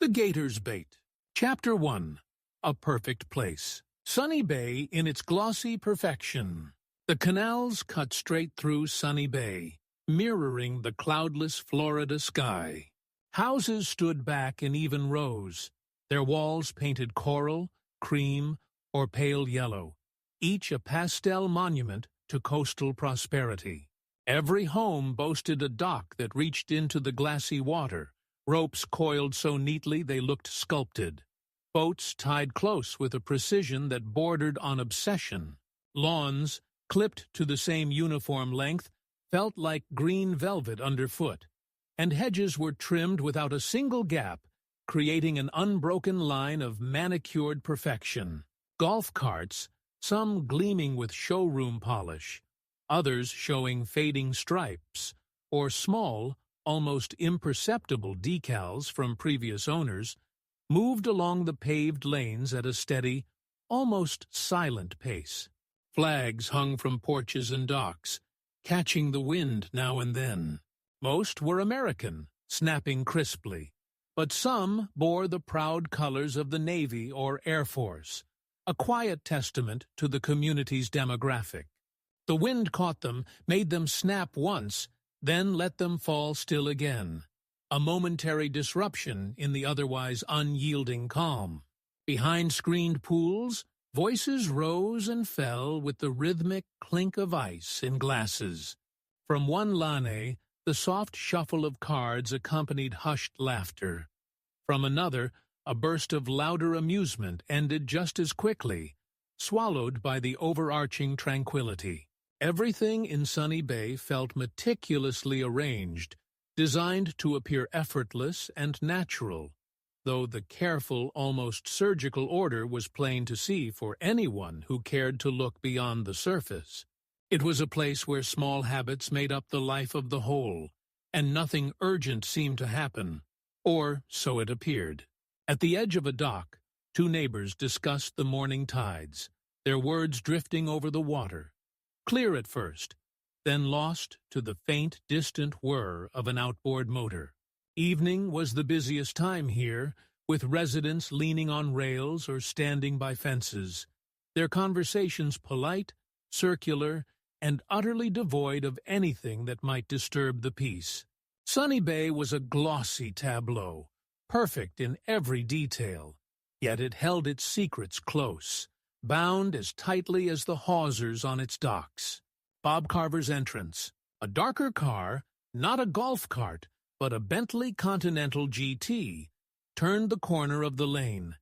The Gator's Bait. Chapter 1. A Perfect Place. Sunny Bay in its glossy perfection. The canals cut straight through Sunny Bay, mirroring the cloudless Florida sky. Houses stood back in even rows, their walls painted coral, cream, or pale yellow, each a pastel monument to coastal prosperity. Every home boasted a dock that reached into the glassy water, ropes coiled so neatly they looked sculpted, boats tied close with a precision that bordered on obsession, lawns, clipped to the same uniform length, felt like green velvet underfoot, and hedges were trimmed without a single gap, creating an unbroken line of manicured perfection. Golf carts, some gleaming with showroom polish, others showing fading stripes, or small, almost imperceptible decals from previous owners, moved along the paved lanes at a steady, almost silent pace. Flags hung from porches and docks, catching the wind now and then. Most were American, snapping crisply, but some bore the proud colors of the Navy or Air Force, a quiet testament to the community's demographic. The wind caught them, made them snap once, then let them fall still again, a momentary disruption in the otherwise unyielding calm. Behind screened pools, voices rose and fell with the rhythmic clink of ice in glasses. From one lane, the soft shuffle of cards accompanied hushed laughter. From another, a burst of louder amusement ended just as quickly, swallowed by the overarching tranquility. Everything in Sunny Bay felt meticulously arranged, designed to appear effortless and natural, though the careful, almost surgical order was plain to see for anyone who cared to look beyond the surface. It was a place where small habits made up the life of the whole, and nothing urgent seemed to happen, or so it appeared. At the edge of a dock, two neighbors discussed the morning tides, their words drifting over the water, clear at first, then lost to the faint, distant whir of an outboard motor. Evening was the busiest time here, with residents leaning on rails or standing by fences, their conversations polite, circular, and utterly devoid of anything that might disturb the peace. Sunny Bay was a glossy tableau, perfect in every detail, yet it held its secrets close, bound as tightly as the hawsers on its docks. Bob Carver's entrance, a darker car, not a golf cart, but a Bentley Continental GT, turned the corner of the lane.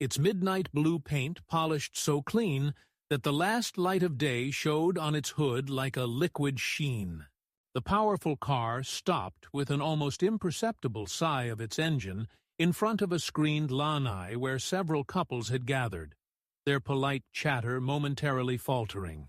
Its midnight blue paint polished so clean that the last light of day showed on its hood like a liquid sheen. The powerful car stopped with an almost imperceptible sigh of its engine in front of a screened lanai where several couples had gathered, their polite chatter momentarily faltering.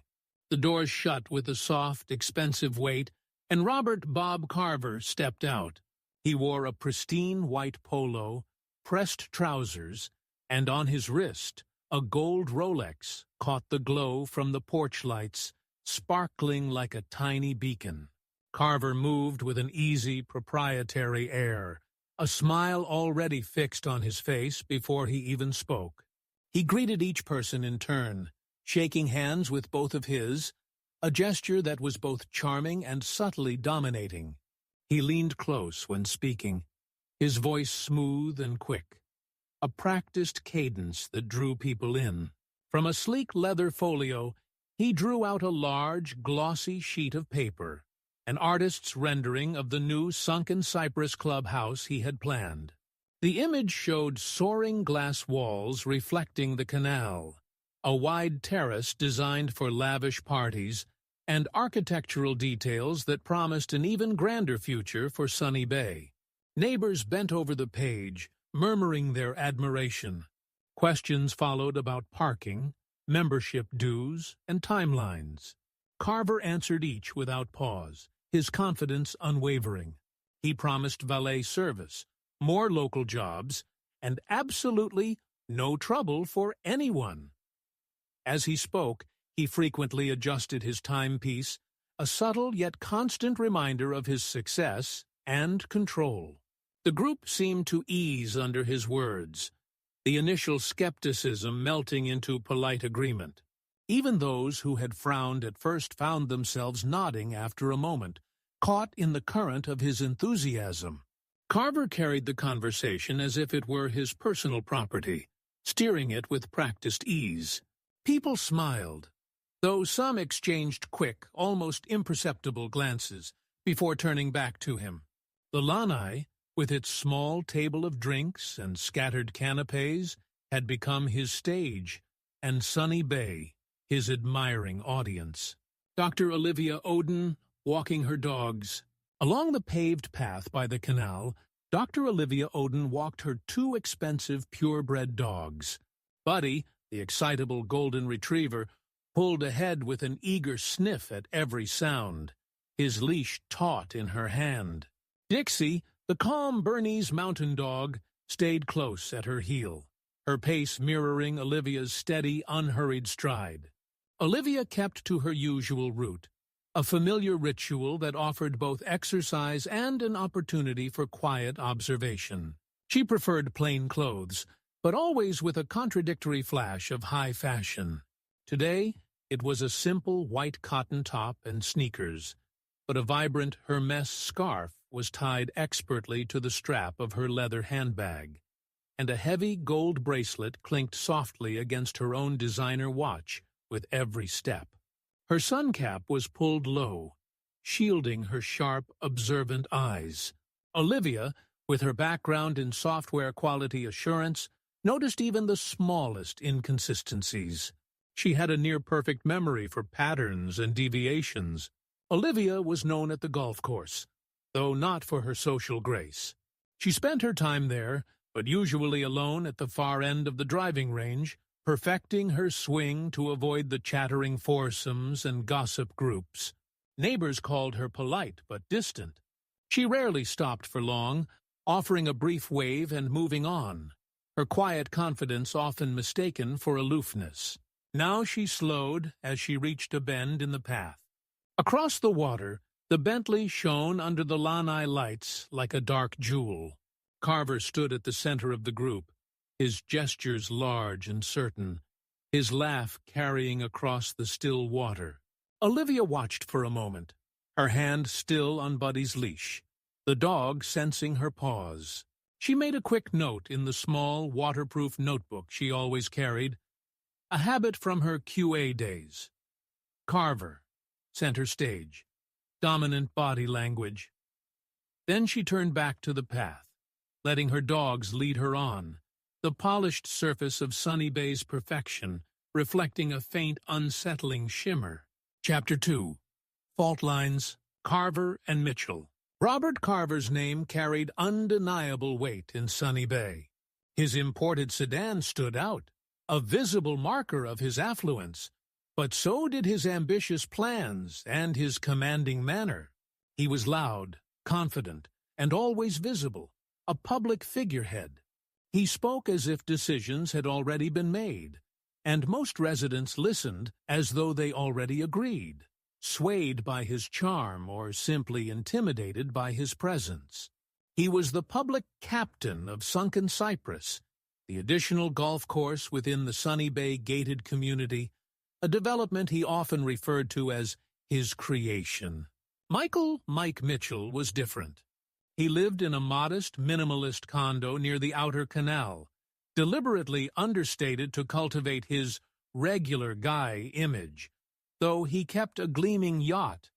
The doors shut with a soft, expensive weight, and Robert Bob Carver stepped out. He wore a pristine white polo, pressed trousers, and on his wrist, a gold Rolex caught the glow from the porch lights, sparkling like a tiny beacon. Carver moved with an easy, proprietary air, a smile already fixed on his face before he even spoke. He greeted each person in turn, shaking hands with both of his, a gesture that was both charming and subtly dominating. He leaned close when speaking, his voice smooth and quick, a practiced cadence that drew people in. From a sleek leather folio, he drew out a large, glossy sheet of paper, an artist's rendering of the new sunken cypress clubhouse he had planned. The image showed soaring glass walls reflecting the canal, a wide terrace designed for lavish parties, and architectural details that promised an even grander future for Sunny Bay. Neighbors bent over the page, murmuring their admiration. Questions followed about parking, membership dues, and timelines. Carver answered each without pause, his confidence unwavering. He promised valet service, more local jobs, and absolutely no trouble for anyone. As he spoke, he frequently adjusted his timepiece, a subtle yet constant reminder of his success and control. The group seemed to ease under his words, the initial skepticism melting into polite agreement. Even those who had frowned at first found themselves nodding after a moment, caught in the current of his enthusiasm. Carver carried the conversation as if it were his personal property, steering it with practiced ease. People smiled, though some exchanged quick, almost imperceptible glances before turning back to him. The lanai, with its small table of drinks and scattered canapes, had become his stage, and Sunny Bay, his admiring audience. Dr. Olivia Odin, walking her dogs. Along the paved path by the canal, Dr. Olivia Odin walked her two expensive purebred dogs. Buddy, the excitable golden retriever, pulled ahead with an eager sniff at every sound, his leash taut in her hand. Dixie, the calm Bernese mountain dog, stayed close at her heel, her pace mirroring Olivia's steady, unhurried stride. Olivia kept to her usual route, a familiar ritual that offered both exercise and an opportunity for quiet observation. She preferred plain clothes, but always with a contradictory flash of high fashion. Today, it was a simple white cotton top and sneakers, but a vibrant Hermes scarf was tied expertly to the strap of her leather handbag, and a heavy gold bracelet clinked softly against her own designer watch with every step. Her sun cap was pulled low, shielding her sharp, observant eyes. Olivia, with her background in software quality assurance, noticed even the smallest inconsistencies. She had a near-perfect memory for patterns and deviations. Olivia was known at the golf course, though not for her social grace. She spent her time there, but usually alone at the far end of the driving range, perfecting her swing to avoid the chattering foursomes and gossip groups. Neighbors called her polite but distant. She rarely stopped for long, offering a brief wave and moving on, her quiet confidence often mistaken for aloofness. Now she slowed as she reached a bend in the path. Across the water, the Bentley shone under the lanai lights like a dark jewel. Carver stood at the center of the group, his gestures large and certain, his laugh carrying across the still water. Olivia watched for a moment, her hand still on Buddy's leash, the dog sensing her pause. She made a quick note in the small, waterproof notebook she always carried, a habit from her QA days. Carver, center stage, dominant body language. Then she turned back to the path, letting her dogs lead her on, the polished surface of Sunny Bay's perfection reflecting a faint, unsettling shimmer. Chapter 2. Fault Lines, Carver and Mitchell. Robert Carver's name carried undeniable weight in Sunny Bay. His imported sedan stood out, a visible marker of his affluence, but so did his ambitious plans and his commanding manner. He was loud, confident, and always visible, a public figurehead. He spoke as if decisions had already been made, and most residents listened as though they already agreed, swayed by his charm or simply intimidated by his presence. He was the public captain of Sunken Cypress, the additional golf course within the Sunny Bay gated community, a development he often referred to as his creation. Mike Mitchell was different. He lived in a modest, minimalist condo near the outer canal, deliberately understated to cultivate his regular guy image, though he kept a gleaming yacht,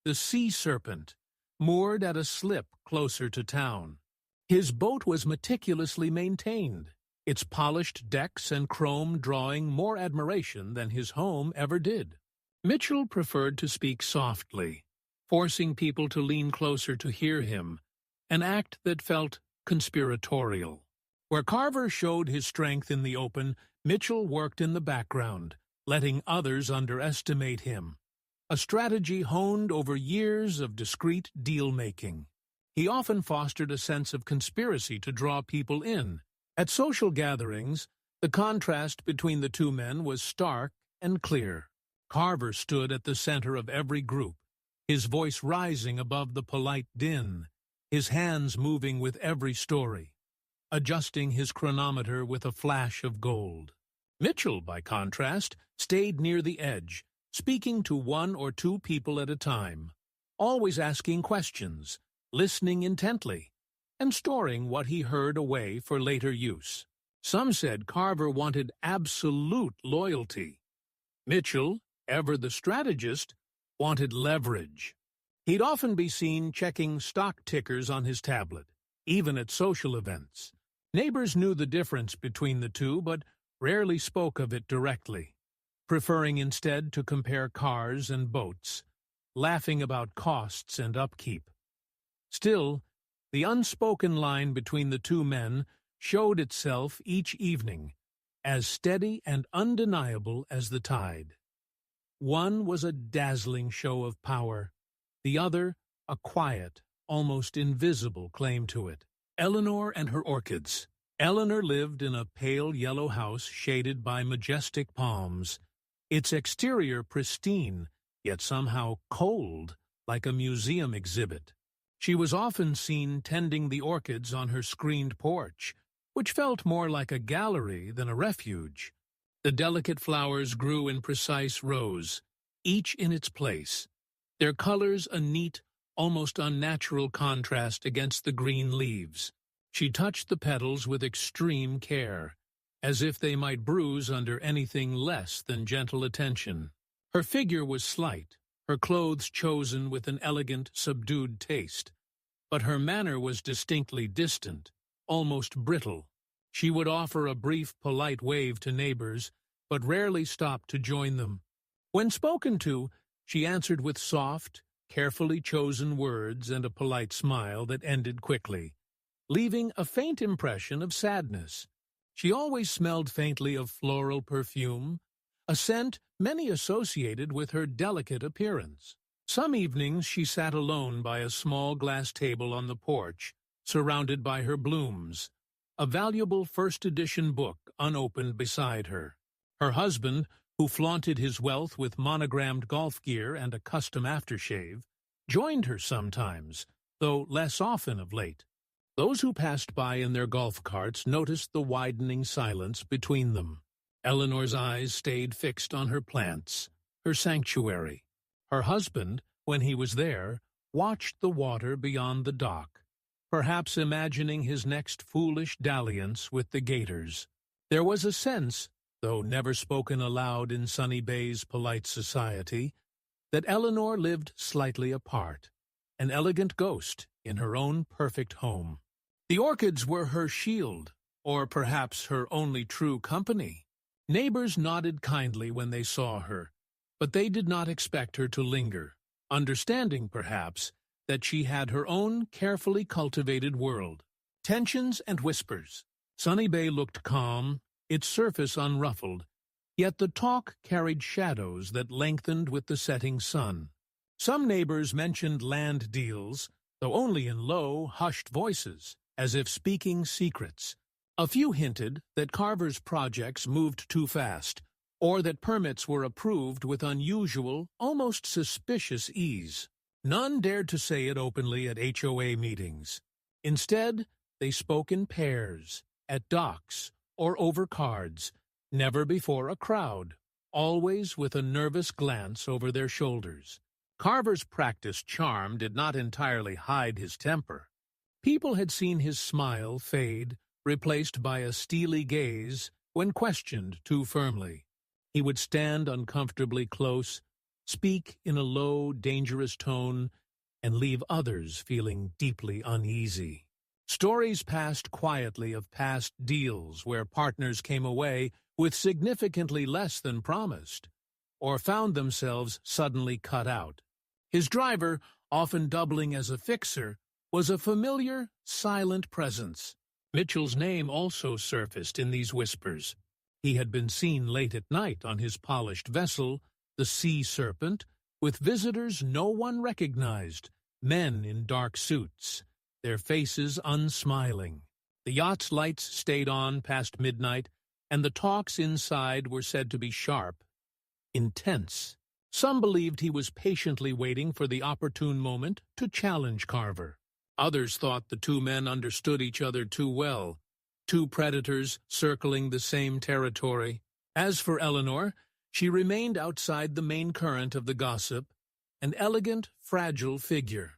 the Sea Serpent, moored at a slip closer to town. His boat was meticulously maintained, its polished decks and chrome drawing more admiration than his home ever did. Mitchell preferred to speak softly, forcing people to lean closer to hear him, an act that felt conspiratorial. Where Carver showed his strength in the open, Mitchell worked in the background, letting others underestimate him, a strategy honed over years of discreet deal-making. He often fostered a sense of conspiracy to draw people in. At social gatherings, the contrast between the two men was stark and clear. Carver stood at the center of every group, his voice rising above the polite din, his hands moving with every story, adjusting his chronometer with a flash of gold. Mitchell, by contrast, stayed near the edge, speaking to one or two people at a time, always asking questions, listening intently, and storing what he heard away for later use. Some said Carver wanted absolute loyalty. Mitchell, ever the strategist, wanted leverage. He'd often be seen checking stock tickers on his tablet, even at social events. Neighbors knew the difference between the two, but rarely spoke of it directly, preferring instead to compare cars and boats, laughing about costs and upkeep. Still, the unspoken line between the two men showed itself each evening, as steady and undeniable as the tide. One was a dazzling show of power, the other a quiet, almost invisible claim to it. Eleanor and her orchids. Eleanor lived in a pale yellow house shaded by majestic palms, its exterior pristine, yet somehow cold, like a museum exhibit. She was often seen tending the orchids on her screened porch, which felt more like a gallery than a refuge. The delicate flowers grew in precise rows, each in its place, their colors a neat, almost unnatural contrast against the green leaves. She touched the petals with extreme care, as if they might bruise under anything less than gentle attention. Her figure was slight, her clothes chosen with an elegant, subdued taste, but her manner was distinctly distant, almost brittle. She would offer a brief, polite wave to neighbors, but rarely stopped to join them. When spoken to, she answered with soft, carefully chosen words and a polite smile that ended quickly, leaving a faint impression of sadness. She always smelled faintly of floral perfume, a scent many associated with her delicate appearance. Some evenings she sat alone by a small glass table on the porch, surrounded by her blooms, a valuable first edition book unopened beside her. Her husband, who flaunted his wealth with monogrammed golf gear and a custom aftershave, joined her sometimes, though less often of late. Those who passed by in their golf carts noticed the widening silence between them. Eleanor's eyes stayed fixed on her plants, her sanctuary. Her husband, when he was there, watched the water beyond the dock, perhaps imagining his next foolish dalliance with the Gators. There was a sense, though never spoken aloud in Sunny Bay's polite society, that Eleanor lived slightly apart, an elegant ghost in her own perfect home. The orchids were her shield, or perhaps her only true company. Neighbors nodded kindly when they saw her, but they did not expect her to linger, understanding, perhaps, that she had her own carefully cultivated world. Tensions and whispers. Sunny Bay looked calm, its surface unruffled, yet the talk carried shadows that lengthened with the setting sun. Some neighbors mentioned land deals, though only in low, hushed voices, as if speaking secrets. A few hinted that Carver's projects moved too fast, or that permits were approved with unusual, almost suspicious ease. None dared to say it openly at HOA meetings. Instead, they spoke in pairs, at docks, or over cards, never before a crowd, always with a nervous glance over their shoulders. Carver's practiced charm did not entirely hide his temper. People had seen his smile fade, replaced by a steely gaze, when questioned too firmly. He would stand uncomfortably close, speak in a low, dangerous tone, and leave others feeling deeply uneasy. Stories passed quietly of past deals where partners came away with significantly less than promised, or found themselves suddenly cut out. His driver, often doubling as a fixer, was a familiar, silent presence. Mitchell's name also surfaced in these whispers. He had been seen late at night on his polished vessel, the Sea Serpent, with visitors no one recognized, men in dark suits, their faces unsmiling. The yacht's lights stayed on past midnight, and the talks inside were said to be sharp, intense. Some believed he was patiently waiting for the opportune moment to challenge Carver. Others thought the two men understood each other too well, two predators circling the same territory. As for Eleanor, she remained outside the main current of the gossip, an elegant, fragile figure.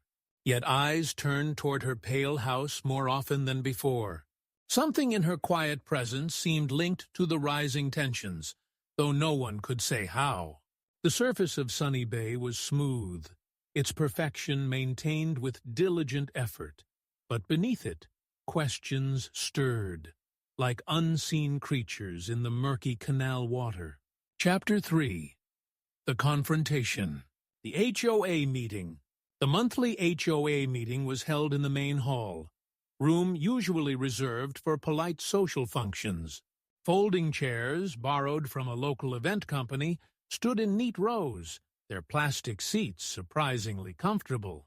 Yet eyes turned toward her pale house more often than before. Something in her quiet presence seemed linked to the rising tensions, though no one could say how. The surface of Sunny Bay was smooth, its perfection maintained with diligent effort, but beneath it, questions stirred, like unseen creatures in the murky canal water. Chapter 3. The Confrontation. The HOA Meeting. The monthly HOA meeting was held in the main hall, room usually reserved for polite social functions. Folding chairs, borrowed from a local event company, stood in neat rows, their plastic seats surprisingly comfortable.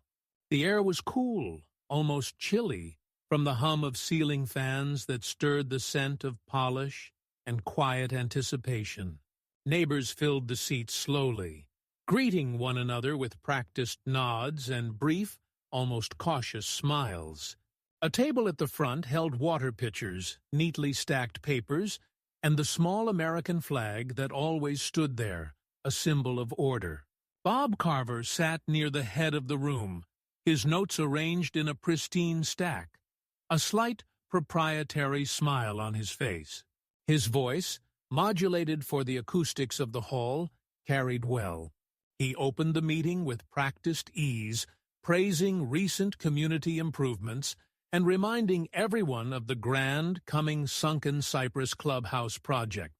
The air was cool, almost chilly, from the hum of ceiling fans that stirred the scent of polish and quiet anticipation. Neighbors filled the seats slowly, greeting one another with practiced nods and brief, almost cautious smiles. A table at the front held water pitchers, neatly stacked papers, and the small American flag that always stood there, a symbol of order. Bob Carver sat near the head of the room, his notes arranged in a pristine stack, a slight proprietary smile on his face. His voice, modulated for the acoustics of the hall, carried well. He opened the meeting with practiced ease, praising recent community improvements and reminding everyone of the grand, coming Sunken Cypress Clubhouse project,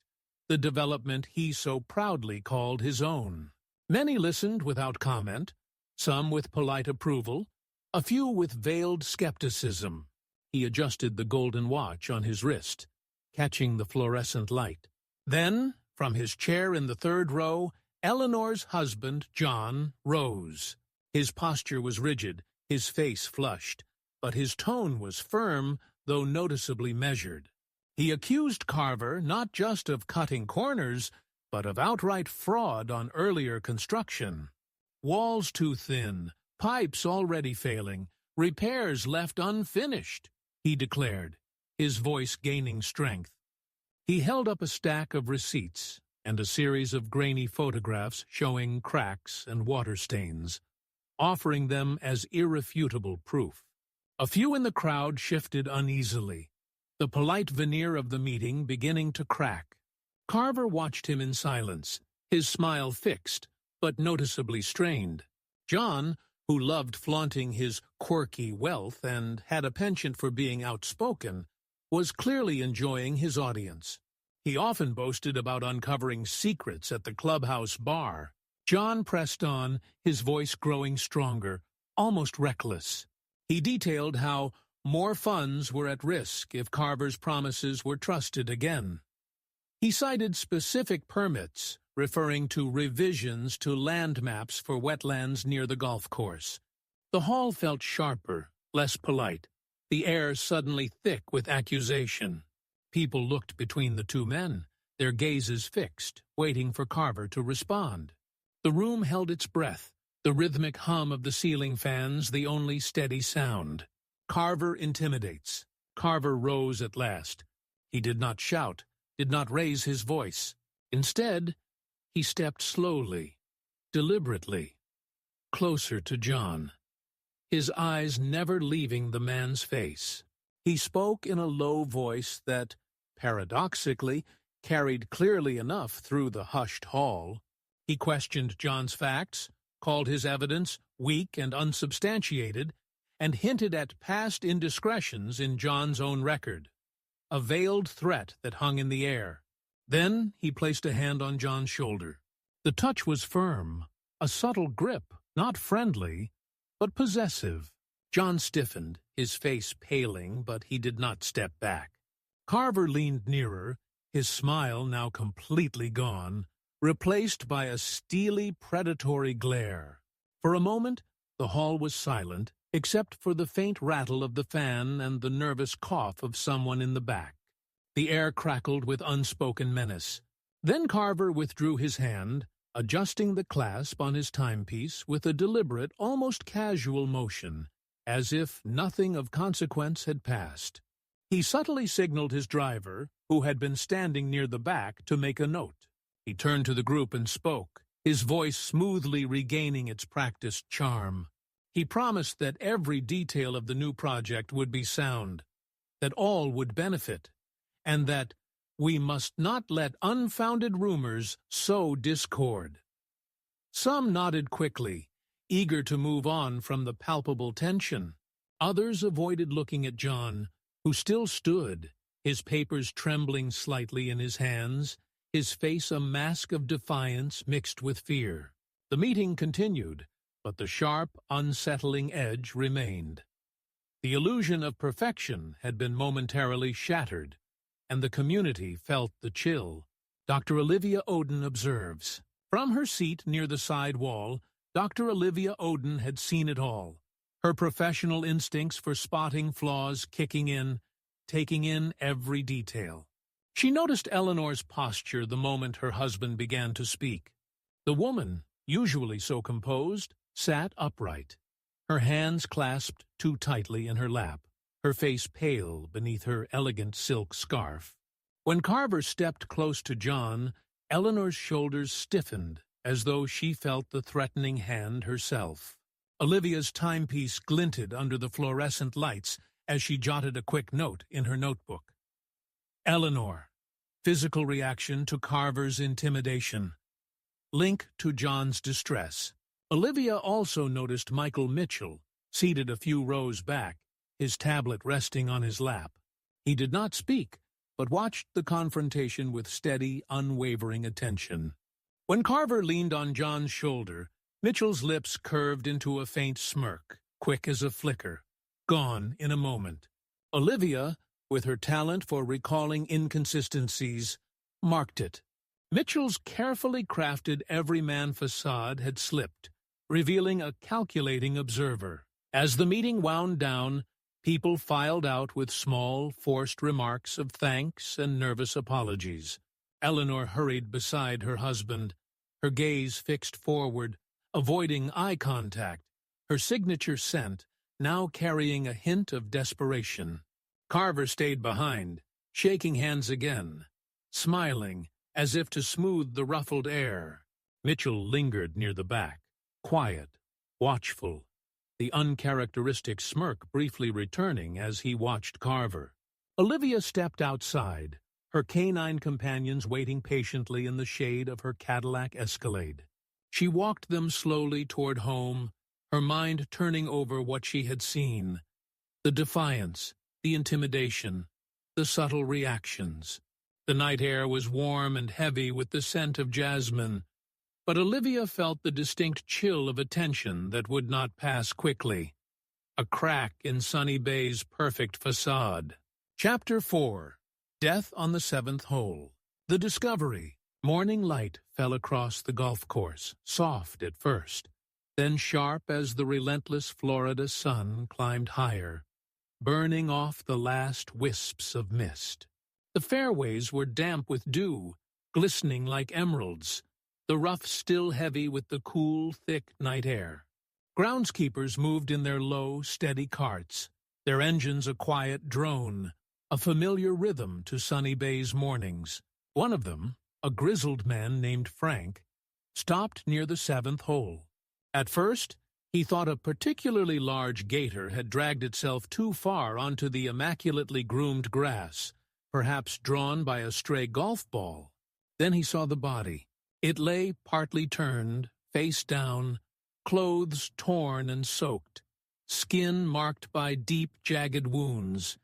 the development he so proudly called his own. Many listened without comment, some with polite approval, a few with veiled skepticism. He adjusted the golden watch on his wrist, catching the fluorescent light. Then, from his chair in the third row, Eleanor's husband, John, rose. His posture was rigid, his face flushed, but his tone was firm, though noticeably measured. He accused Carver not just of cutting corners, but of outright fraud on earlier construction. Walls too thin, pipes already failing, repairs left unfinished, he declared, his voice gaining strength. He held up a stack of receipts and a series of grainy photographs showing cracks and water stains, offering them as irrefutable proof. A few in the crowd shifted uneasily, the polite veneer of the meeting beginning to crack. Carver watched him in silence, his smile fixed, but noticeably strained. John, who loved flaunting his quirky wealth and had a penchant for being outspoken, was clearly enjoying his audience. He often boasted about uncovering secrets at the clubhouse bar. John pressed on, his voice growing stronger, almost reckless. He detailed how more funds were at risk if Carver's promises were trusted again. He cited specific permits, referring to revisions to land maps for wetlands near the golf course. The hall felt sharper, less polite, the air suddenly thick with accusation. People looked between the two men, their gazes fixed, waiting for Carver to respond. The room held its breath, the rhythmic hum of the ceiling fans the only steady sound. Carver intimidates. Carver rose at last. He did not shout, did not raise his voice. Instead, he stepped slowly, deliberately, closer to John, his eyes never leaving the man's face. He spoke in a low voice that, paradoxically, carried clearly enough through the hushed hall. He questioned John's facts, called his evidence weak and unsubstantiated, and hinted at past indiscretions in John's own record, a veiled threat that hung in the air. Then he placed a hand on John's shoulder. The touch was firm, a subtle grip, not friendly, but possessive. John stiffened, his face paling, but he did not step back. Carver leaned nearer, his smile now completely gone, replaced by a steely, predatory glare. For a moment, the hall was silent, except for the faint rattle of the fan and the nervous cough of someone in the back. The air crackled with unspoken menace. Then Carver withdrew his hand, adjusting the clasp on his timepiece with a deliberate, almost casual motion, as if nothing of consequence had passed. He subtly signaled his driver, who had been standing near the back, to make a note. He turned to the group and spoke, his voice smoothly regaining its practiced charm. He promised that every detail of the new project would be sound, that all would benefit, and that we must not let unfounded rumors sow discord. Some nodded quickly, eager to move on from the palpable tension. Others avoided looking at John, who still stood, his papers trembling slightly in his hands, his face a mask of defiance mixed with fear. The meeting continued, but the sharp, unsettling edge remained. The illusion of perfection had been momentarily shattered, and the community felt the chill. Dr. Olivia Odin observes. From her seat near the side wall, Dr. Olivia Odin had seen it all, her professional instincts for spotting flaws kicking in, taking in every detail. She noticed Eleanor's posture the moment her husband began to speak. The woman, usually so composed, sat upright, her hands clasped too tightly in her lap, her face pale beneath her elegant silk scarf. When Carver stepped close to John, Eleanor's shoulders stiffened as though she felt the threatening hand herself. Olivia's timepiece glinted under the fluorescent lights as she jotted a quick note in her notebook. Eleanor. Physical reaction to Carver's intimidation. Link to John's distress. Olivia also noticed Michael Mitchell, seated a few rows back, his tablet resting on his lap. He did not speak, but watched the confrontation with steady, unwavering attention. When Carver leaned on John's shoulder, Mitchell's lips curved into a faint smirk, quick as a flicker, gone in a moment. Olivia, with her talent for recalling inconsistencies, marked it. Mitchell's carefully crafted everyman facade had slipped, revealing a calculating observer. As the meeting wound down, people filed out with small, forced remarks of thanks and nervous apologies. Eleanor hurried beside her husband, her gaze fixed forward, avoiding eye contact, her signature scent now carrying a hint of desperation. Carver stayed behind, shaking hands again, smiling as if to smooth the ruffled air. Mitchell lingered near the back, quiet, watchful, the uncharacteristic smirk briefly returning as he watched Carver. Olivia stepped outside, her canine companions waiting patiently in the shade of her Cadillac Escalade. She walked them slowly toward home, her mind turning over what she had seen. The defiance, the intimidation, the subtle reactions. The night air was warm and heavy with the scent of jasmine, but Olivia felt the distinct chill of attention that would not pass quickly. A crack in Sunny Bay's perfect facade. Chapter 4. Death on the Seventh Hole. The Discovery. Morning light fell across the golf course, soft at first, then sharp as the relentless Florida sun climbed higher, burning off the last wisps of mist. The fairways were damp with dew, glistening like emeralds, the rough still heavy with the cool, thick night air. Groundskeepers moved in their low, steady carts, their engines a quiet drone, a familiar rhythm to Sunny Bay's mornings. One of them, a grizzled man named Frank, stopped near the seventh hole. At first, he thought a particularly large gator had dragged itself too far onto the immaculately groomed grass, perhaps drawn by a stray golf ball. Then he saw the body. It lay partly turned, face down, clothes torn and soaked, skin marked by deep, jagged wounds,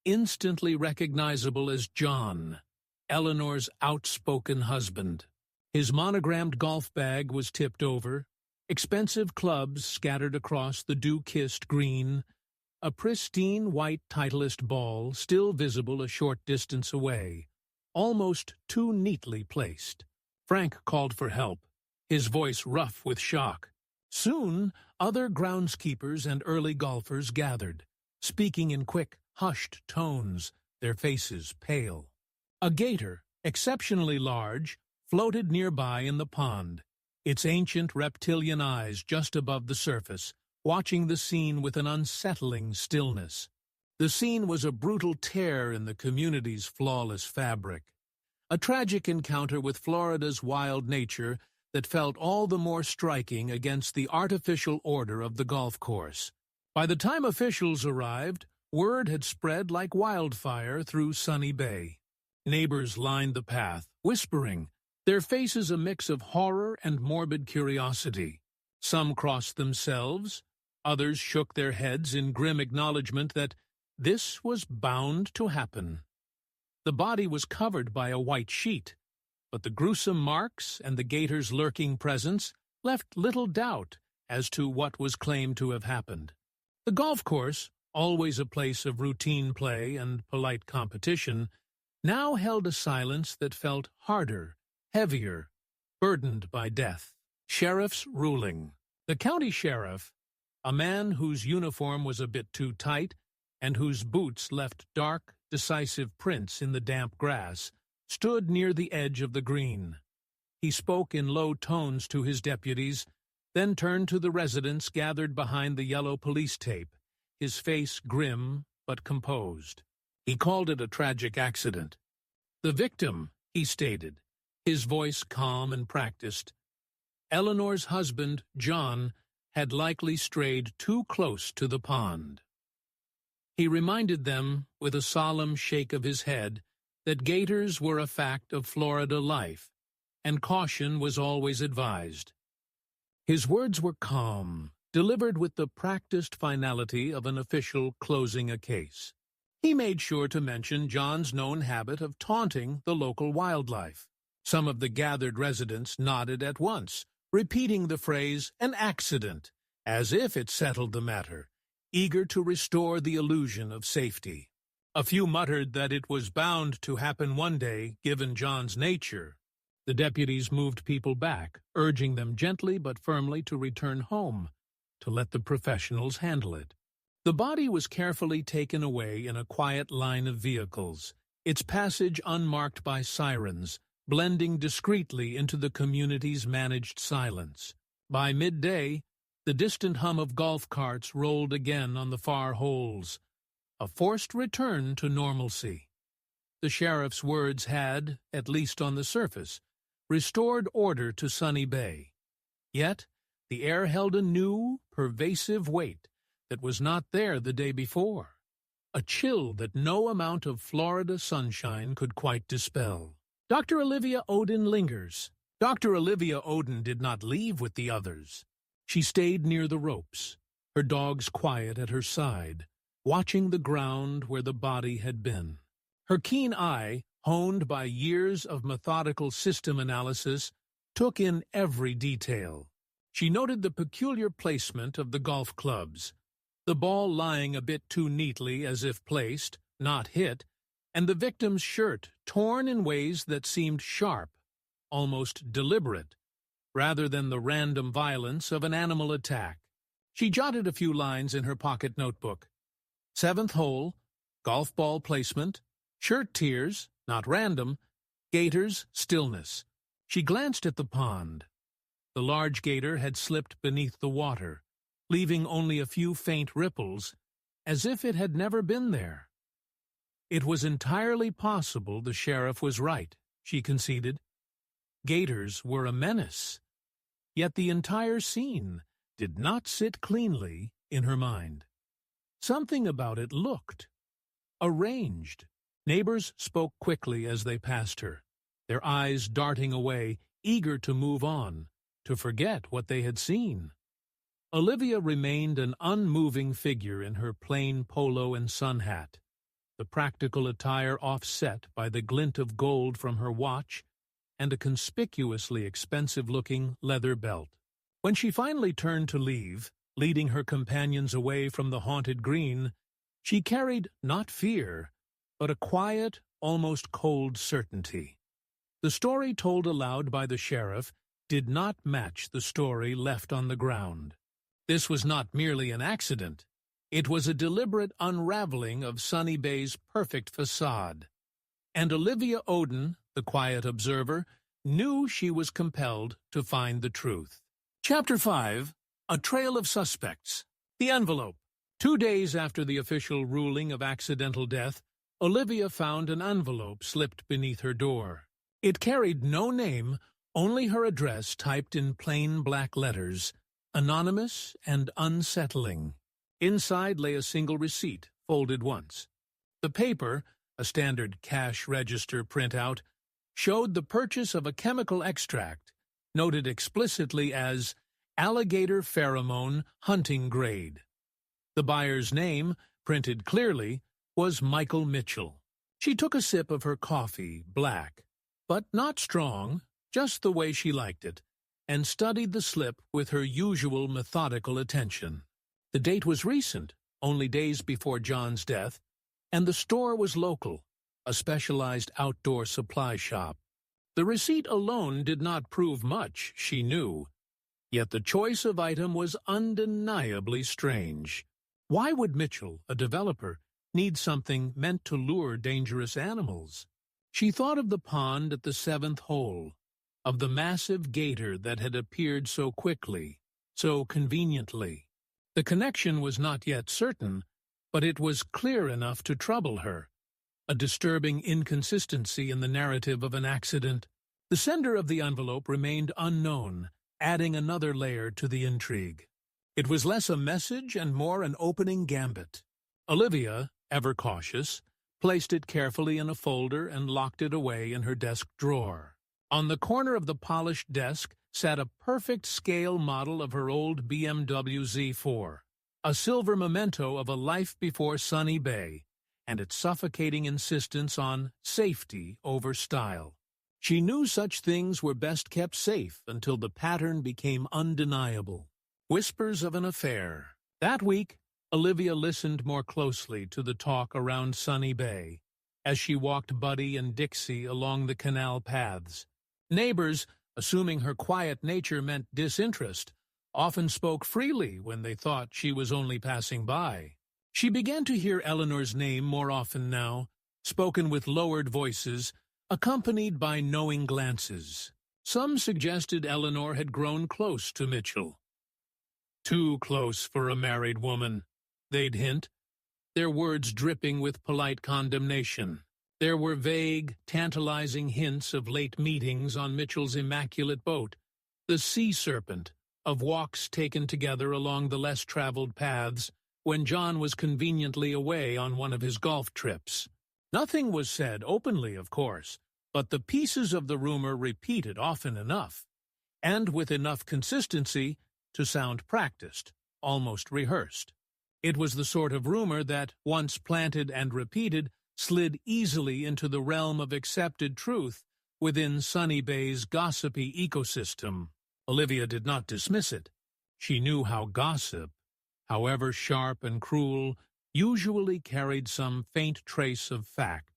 instantly recognizable as John, Eleanor's outspoken husband. His monogrammed golf bag was tipped over, expensive clubs scattered across the dew-kissed green, a pristine white Titleist ball still visible a short distance away, almost too neatly placed. Frank called for help, his voice rough with shock. Soon, other groundskeepers and early golfers gathered, speaking in quick, hushed tones, their faces pale. A gator, exceptionally large, floated nearby in the pond, its ancient reptilian eyes just above the surface, watching the scene with an unsettling stillness. The scene was a brutal tear in the community's flawless fabric, a tragic encounter with Florida's wild nature that felt all the more striking against the artificial order of the golf course. By the time officials arrived, word had spread like wildfire through Sunny Bay. Neighbors lined the path, whispering, their faces a mix of horror and morbid curiosity. Some crossed themselves, others shook their heads in grim acknowledgement that this was bound to happen. The body was covered by a white sheet, but the gruesome marks and the Gator's lurking presence left little doubt as to what was claimed to have happened. The golf course, always a place of routine play and polite competition, now held a silence that felt harder, heavier, burdened by death. Sheriff's ruling. The county sheriff, a man whose uniform was a bit too tight and whose boots left dark, decisive prints in the damp grass, stood near the edge of the green. He spoke in low tones to his deputies, then turned to the residents gathered behind the yellow police tape, his face grim but composed. He called it a tragic accident. The victim, he stated, his voice calm and practiced, Eleanor's husband, John, had likely strayed too close to the pond. He reminded them, with a solemn shake of his head, that gators were a fact of Florida life, and caution was always advised. His words were calm, delivered with the practiced finality of an official closing a case. He made sure to mention John's known habit of taunting the local wildlife. Some of the gathered residents nodded at once, repeating the phrase, an accident, as if it settled the matter, eager to restore the illusion of safety. A few muttered that it was bound to happen one day, given John's nature. The deputies moved people back, urging them gently but firmly to return home, to let the professionals handle it. The body was carefully taken away in a quiet line of vehicles, its passage unmarked by sirens, blending discreetly into the community's managed silence. By midday, the distant hum of golf carts rolled again on the far holes, a forced return to normalcy. The sheriff's words had, at least on the surface, restored order to Sunny Bay. Yet, the air held a new, pervasive weight that was not there the day before, a chill that no amount of Florida sunshine could quite dispel. Dr. Olivia Odin lingers. Dr. Olivia Odin did not leave with the others. She stayed near the ropes, her dogs quiet at her side, watching the ground where the body had been. Her keen eye, honed by years of methodical system analysis, took in every detail. She noted the peculiar placement of the golf clubs, the ball lying a bit too neatly as if placed, not hit, and the victim's shirt torn in ways that seemed sharp, almost deliberate, rather than the random violence of an animal attack. She jotted a few lines in her pocket notebook. 7th hole, golf ball placement, shirt tears, not random, Gator's stillness. She glanced at the pond. The large gator had slipped beneath the water, leaving only a few faint ripples, as if it had never been there. It was entirely possible the sheriff was right, she conceded. Gators were a menace, yet the entire scene did not sit cleanly in her mind. Something about it looked arranged. Neighbors spoke quickly as they passed her, their eyes darting away, eager to move on, to forget what they had seen. Olivia remained an unmoving figure in her plain polo and sun hat, the practical attire offset by the glint of gold from her watch and a conspicuously expensive-looking leather belt. When she finally turned to leave, leading her companions away from the haunted green, she carried not fear, but a quiet, almost cold certainty. The story told aloud by the sheriff did not match the story left on the ground. This was not merely an accident. It was a deliberate unraveling of Sunny Bay's perfect facade. And Olivia Odin, the quiet observer, knew she was compelled to find the truth. Chapter 5. A trail of suspects. The envelope. 2 days after the official ruling of accidental death, Olivia found an envelope slipped beneath her door. It carried no name, only her address typed in plain black letters, anonymous and unsettling. Inside lay a single receipt, folded once. The paper, a standard cash register printout, showed the purchase of a chemical extract, noted explicitly as alligator pheromone hunting grade. The buyer's name, printed clearly, was Michael Mitchell. She took a sip of her coffee, black, but not strong, just the way she liked it, and studied the slip with her usual methodical attention. The date was recent, only days before John's death, and the store was local, a specialized outdoor supply shop. The receipt alone did not prove much, she knew, yet the choice of item was undeniably strange. Why would Mitchell, a developer, need something meant to lure dangerous animals? She thought of the pond at the 7th hole, of the massive gator that had appeared so quickly, so conveniently. The connection was not yet certain, but it was clear enough to trouble her. A disturbing inconsistency in the narrative of an accident. The sender of the envelope remained unknown, adding another layer to the intrigue. It was less a message and more an opening gambit. Olivia, ever cautious, placed it carefully in a folder and locked it away in her desk drawer. On the corner of the polished desk sat a perfect scale model of her old BMW Z4, a silver memento of a life before Sunny Bay, and its suffocating insistence on safety over style. She knew such things were best kept safe until the pattern became undeniable. Whispers of an affair. That week, Olivia listened more closely to the talk around Sunny Bay as she walked Buddy and Dixie along the canal paths. Neighbors, assuming her quiet nature meant disinterest, often spoke freely when they thought she was only passing by. She began to hear Eleanor's name more often now, spoken with lowered voices, accompanied by knowing glances. Some suggested Eleanor had grown close to Mitchell. Too close for a married woman, they'd hint, their words dripping with polite condemnation. There were vague, tantalizing hints of late meetings on Mitchell's immaculate boat, the sea serpent, of walks taken together along the less-traveled paths when John was conveniently away on one of his golf trips. Nothing was said openly, of course, but the pieces of the rumor repeated often enough, and with enough consistency to sound practiced, almost rehearsed. It was the sort of rumor that, once planted and repeated, slid easily into the realm of accepted truth within Sunny Bay's gossipy ecosystem. Olivia did not dismiss it. She knew how gossip, however sharp and cruel, usually carried some faint trace of fact,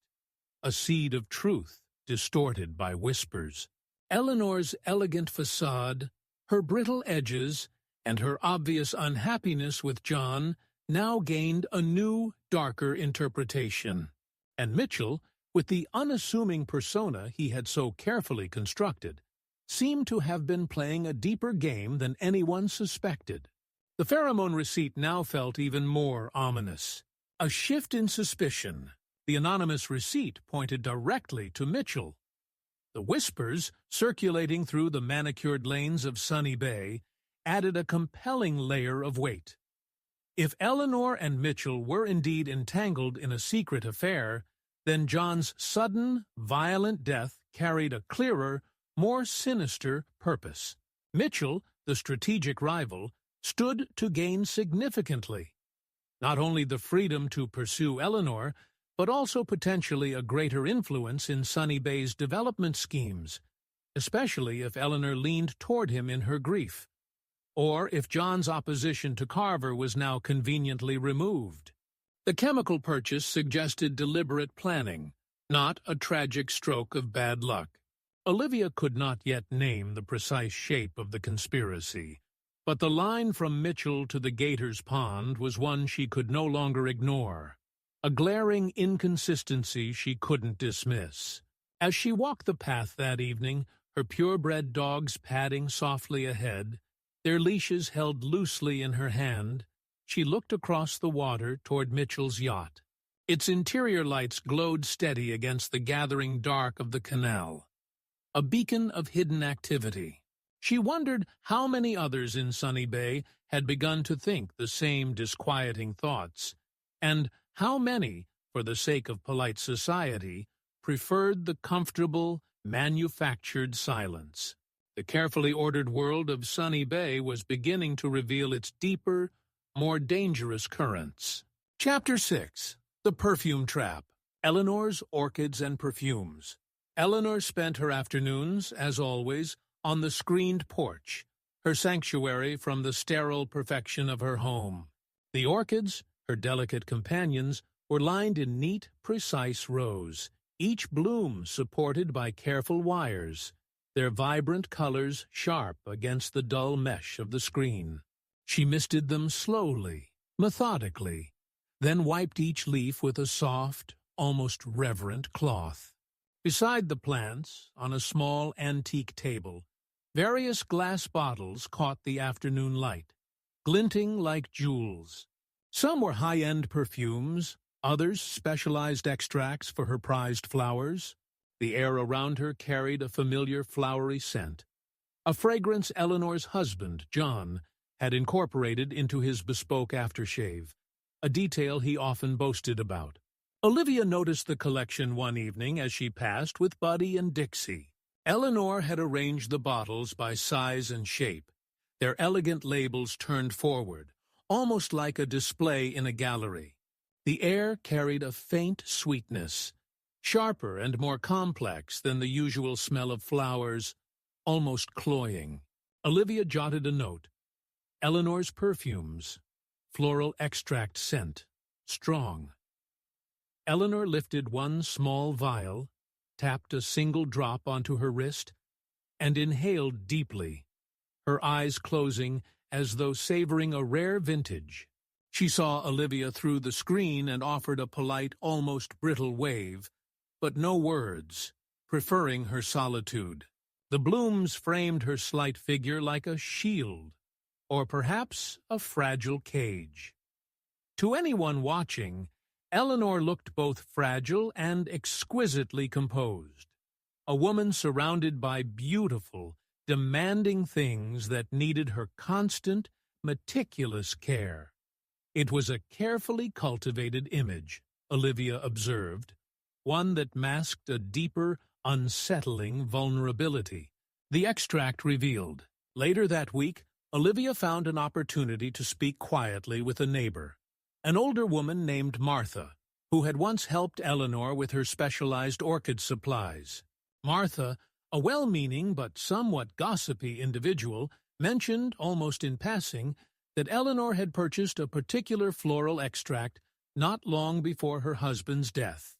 a seed of truth distorted by whispers. Eleanor's elegant facade, her brittle edges, and her obvious unhappiness with John now gained a new, darker interpretation. And Mitchell, with the unassuming persona he had so carefully constructed, seemed to have been playing a deeper game than anyone suspected. The pheromone receipt now felt even more ominous. A shift in suspicion. The anonymous receipt pointed directly to Mitchell. The whispers, circulating through the manicured lanes of Sunny Bay, added a compelling layer of weight. If Eleanor and Mitchell were indeed entangled in a secret affair, then John's sudden, violent death carried a clearer, more sinister purpose. Mitchell, the strategic rival, stood to gain significantly. Not only the freedom to pursue Eleanor, but also potentially a greater influence in Sunny Bay's development schemes, especially if Eleanor leaned toward him in her grief, or if John's opposition to Carver was now conveniently removed. The chemical purchase suggested deliberate planning, not a tragic stroke of bad luck. Olivia could not yet name the precise shape of the conspiracy, but the line from Mitchell to the Gator's pond was one she could no longer ignore, a glaring inconsistency she couldn't dismiss. As she walked the path that evening, her purebred dogs padding softly ahead, their leashes held loosely in her hand, she looked across the water toward Mitchell's yacht. Its interior lights glowed steady against the gathering dark of the canal, a beacon of hidden activity. She wondered how many others in Sunny Bay had begun to think the same disquieting thoughts, and how many, for the sake of polite society, preferred the comfortable, manufactured silence. The carefully ordered world of Sunny Bay was beginning to reveal its deeper, more dangerous currents. Chapter 6. The Perfume Trap. Eleanor's Orchids and Perfumes. Eleanor spent her afternoons, as always, on the screened porch, her sanctuary from the sterile perfection of her home. The orchids, her delicate companions, were lined in neat, precise rows, each bloom supported by careful wires, their vibrant colors sharp against the dull mesh of the screen. She misted them slowly, methodically, then wiped each leaf with a soft, almost reverent cloth. Beside the plants, on a small antique table, various glass bottles caught the afternoon light, glinting like jewels. Some were high-end perfumes, others specialized extracts for her prized flowers. The air around her carried a familiar flowery scent, a fragrance Eleanor's husband, John, had incorporated into his bespoke aftershave, a detail he often boasted about. Olivia noticed the collection one evening as she passed with Buddy and Dixie. Eleanor had arranged the bottles by size and shape, their elegant labels turned forward, almost like a display in a gallery. The air carried a faint sweetness, sharper and more complex than the usual smell of flowers, almost cloying. Olivia jotted a note. Eleanor's perfumes, floral extract scent, strong. Eleanor lifted one small vial, tapped a single drop onto her wrist, and inhaled deeply, her eyes closing as though savoring a rare vintage. She saw Olivia through the screen and offered a polite, almost brittle wave, but no words, preferring her solitude. The blooms framed her slight figure like a shield, or perhaps a fragile cage. To anyone watching, Eleanor looked both fragile and exquisitely composed, a woman surrounded by beautiful, demanding things that needed her constant, meticulous care. It was a carefully cultivated image, Olivia observed, one that masked a deeper, unsettling vulnerability. The extract revealed. Later that week, Olivia found an opportunity to speak quietly with a neighbor, an older woman named Martha, who had once helped Eleanor with her specialized orchid supplies. Martha, a well-meaning but somewhat gossipy individual, mentioned, almost in passing, that Eleanor had purchased a particular floral extract not long before her husband's death.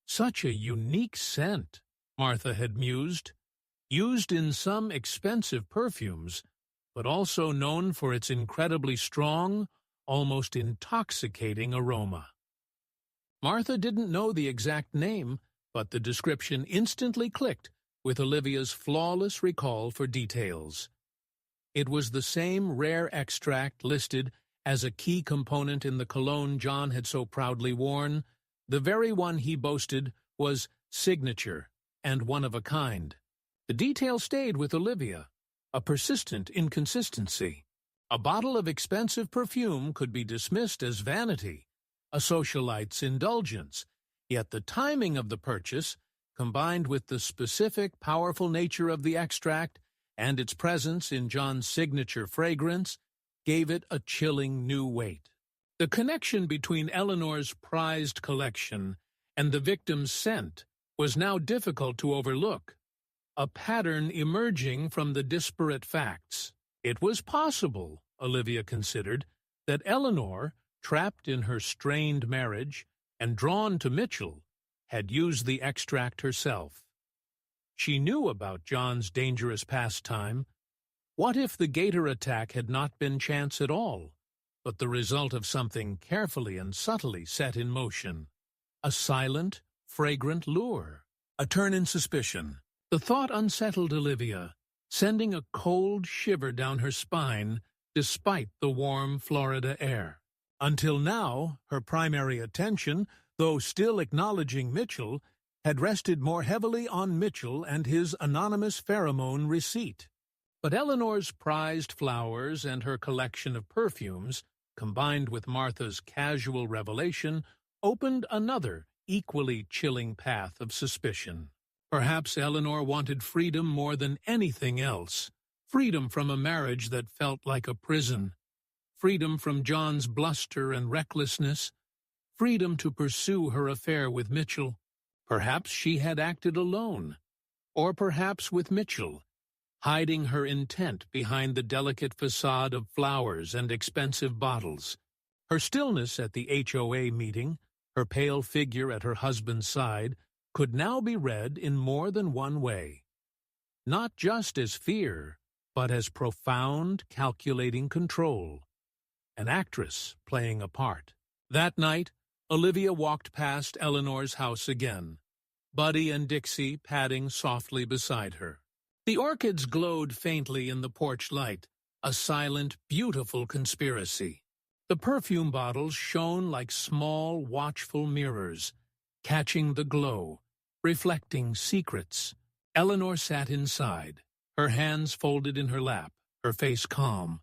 Such a unique scent, Martha had mused, used in some expensive perfumes, but also known for its incredibly strong, almost intoxicating aroma. Martha didn't know the exact name, but the description instantly clicked with Olivia's flawless recall for details. It was the same rare extract listed as a key component in the cologne John had so proudly worn. The very one he boasted was signature and one of a kind. The detail stayed with Olivia, a persistent inconsistency. A bottle of expensive perfume could be dismissed as vanity, a socialite's indulgence, yet the timing of the purchase, combined with the specific, powerful nature of the extract and its presence in John's signature fragrance, gave it a chilling new weight. The connection between Eleanor's prized collection and the victim's scent was now difficult to overlook, a pattern emerging from the disparate facts. It was possible, Olivia considered, that Eleanor, trapped in her strained marriage and drawn to Mitchell, had used the extract herself. She knew about John's dangerous pastime. What if the Gator attack had not been chance at all, but the result of something carefully and subtly set in motion? A silent, fragrant lure, a turn in suspicion. The thought unsettled Olivia, sending a cold shiver down her spine despite the warm Florida air. Until now, her primary attention, though still acknowledging Mitchell, had rested more heavily on Mitchell and his anonymous pheromone receipt. But Eleanor's prized flowers and her collection of perfumes, combined with Martha's casual revelation, opened another, equally chilling path of suspicion. Perhaps Eleanor wanted freedom more than anything else, freedom from a marriage that felt like a prison, freedom from John's bluster and recklessness, freedom to pursue her affair with Mitchell. Perhaps she had acted alone, or perhaps with Mitchell, hiding her intent behind the delicate facade of flowers and expensive bottles. Her stillness at the HOA meeting, her pale figure at her husband's side, could now be read in more than one way. Not just as fear, but as profound, calculating control. An actress playing a part. That night, Olivia walked past Eleanor's house again, Buddy and Dixie padding softly beside her. The orchids glowed faintly in the porch light, a silent, beautiful conspiracy. The perfume bottles shone like small, watchful mirrors, catching the glow, reflecting secrets. Eleanor sat inside, her hands folded in her lap, her face calm,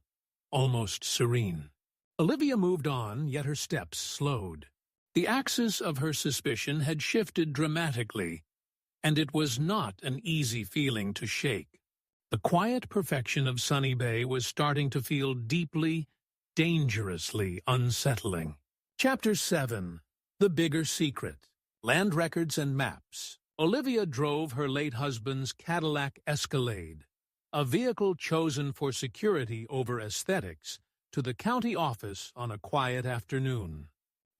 almost serene. Olivia moved on, yet her steps slowed. The axis of her suspicion had shifted dramatically, and it was not an easy feeling to shake. The quiet perfection of Sunny Bay was starting to feel deeply, dangerously unsettling. Chapter 7. The Bigger Secret. Land Records and Maps. Olivia drove her late husband's Cadillac Escalade, a vehicle chosen for security over aesthetics, to the county office on a quiet afternoon.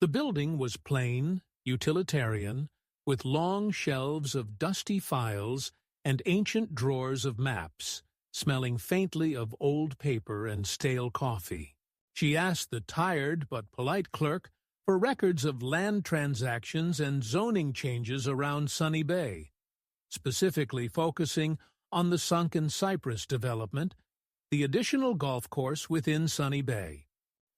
The building was plain, utilitarian, with long shelves of dusty files and ancient drawers of maps, smelling faintly of old paper and stale coffee. She asked the tired but polite clerk for records of land transactions and zoning changes around Sunny Bay, specifically focusing on the Sunken Cypress development, the additional golf course within Sunny Bay.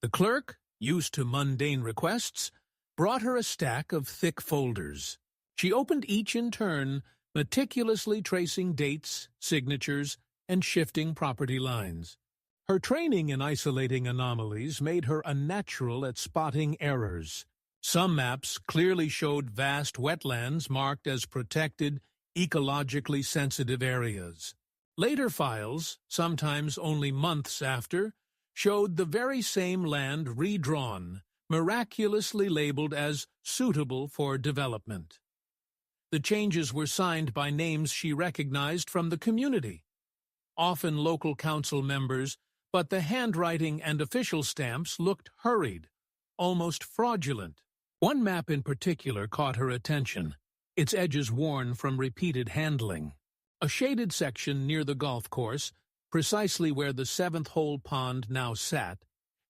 The clerk, used to mundane requests, brought her a stack of thick folders. She opened each in turn, meticulously tracing dates, signatures, and shifting property lines. Her training in isolating anomalies made her a natural at spotting errors. Some maps clearly showed vast wetlands marked as protected, ecologically sensitive areas. Later files, sometimes only months after, showed the very same land redrawn, miraculously labeled as suitable for development. The changes were signed by names she recognized from the community, often local council members, but the handwriting and official stamps looked hurried, almost fraudulent. One map in particular caught her attention, its edges worn from repeated handling. A shaded section near the golf course, precisely where the seventh-hole pond now sat,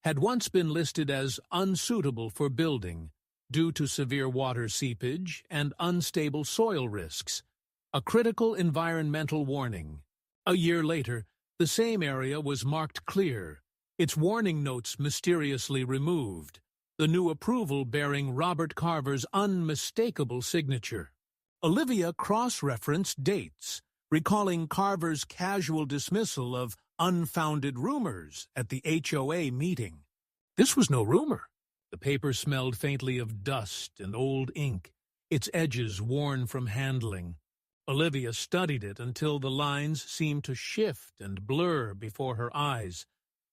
had once been listed as unsuitable for building due to severe water seepage and unstable soil risks, a critical environmental warning. A year later, the same area was marked clear, its warning notes mysteriously removed, the new approval bearing Robert Carver's unmistakable signature. Olivia cross-referenced dates, recalling Carver's casual dismissal of unfounded rumors at the HOA meeting. This was no rumor. The paper smelled faintly of dust and old ink, its edges worn from handling. Olivia studied it until the lines seemed to shift and blur before her eyes,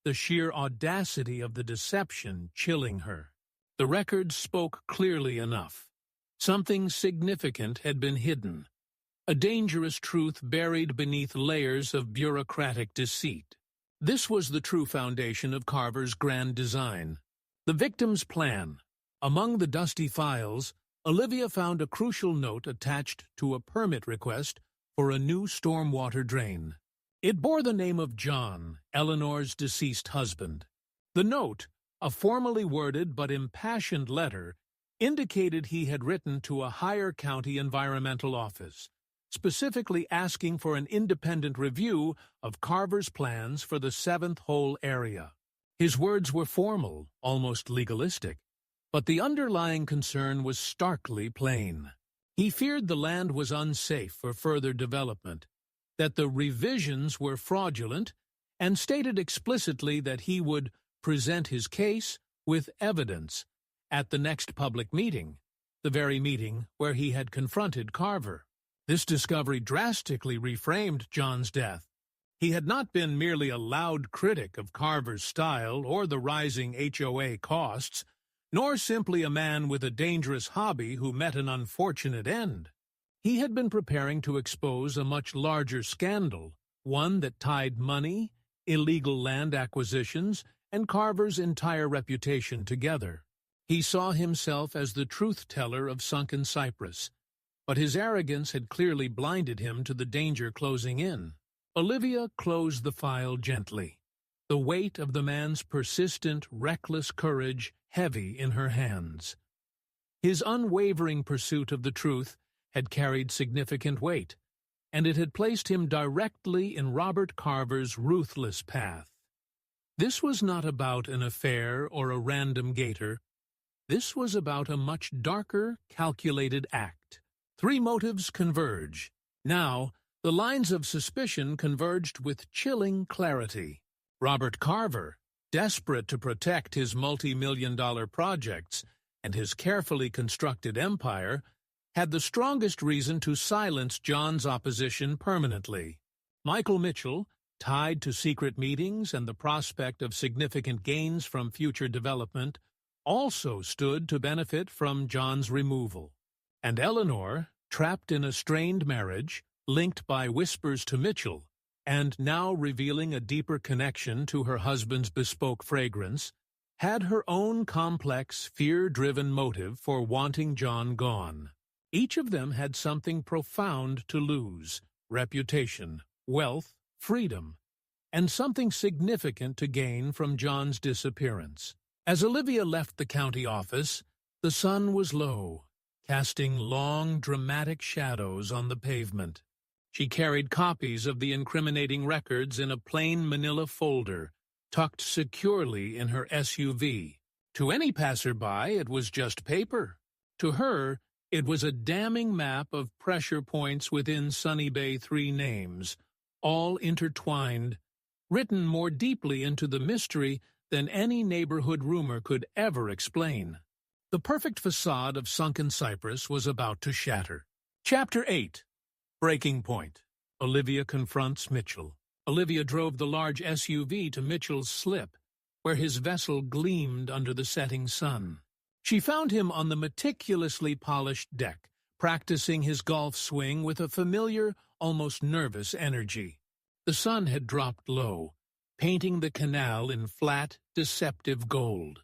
the sheer audacity of the deception chilling her. The records spoke clearly enough. Something significant had been hidden, a dangerous truth buried beneath layers of bureaucratic deceit. This was the true foundation of Carver's grand design. The victim's plan. Among the dusty files, Olivia found a crucial note attached to a permit request for a new stormwater drain. It bore the name of John, Eleanor's deceased husband. The note, a formally worded but impassioned letter, indicated he had written to a higher county environmental office, specifically asking for an independent review of Carver's plans for the seventh hole area. His words were formal, almost legalistic, but the underlying concern was starkly plain. He feared the land was unsafe for further development, that the revisions were fraudulent, and stated explicitly that he would present his case with evidence at the next public meeting, the very meeting where he had confronted Carver. This discovery drastically reframed John's death. He had not been merely a loud critic of Carver's style or the rising HOA costs, nor simply a man with a dangerous hobby who met an unfortunate end. He had been preparing to expose a much larger scandal, one that tied money, illegal land acquisitions, and Carver's entire reputation together. He saw himself as the truth-teller of Sunken Cypress, but his arrogance had clearly blinded him to the danger closing in. Olivia closed the file gently, the weight of the man's persistent, reckless courage heavy in her hands. His unwavering pursuit of the truth had carried significant weight, and it had placed him directly in Robert Carver's ruthless path. This was not about an affair or a random gator. This was about a much darker, calculated act. Three motives converge. Now, the lines of suspicion converged with chilling clarity. Robert Carver, desperate to protect his multi-million-dollar projects and his carefully constructed empire, had the strongest reason to silence John's opposition permanently. Michael Mitchell, tied to secret meetings and the prospect of significant gains from future development, also stood to benefit from John's removal. And Eleanor, trapped in a strained marriage, linked by whispers to Mitchell, and now revealing a deeper connection to her husband's bespoke fragrance, had her own complex, fear-driven motive for wanting John gone. Each of them had something profound to lose: reputation, wealth, freedom, and something significant to gain from John's disappearance. As Olivia left the county office, the sun was low, casting long, dramatic shadows on the pavement. She carried copies of the incriminating records in a plain manila folder, tucked securely in her SUV. To any passerby, it was just paper. To her, it was a damning map of pressure points within Sunny Bay 3 names, all intertwined, written more deeply into the mystery than any neighborhood rumor could ever explain. The perfect facade of Sunken Cypress was about to shatter. Chapter 8. Breaking Point. Olivia confronts Mitchell. Olivia drove the large SUV to Mitchell's slip, where his vessel gleamed under the setting sun. She found him on the meticulously polished deck, practicing his golf swing with a familiar, almost nervous energy. The sun had dropped low, painting the canal in flat, deceptive gold.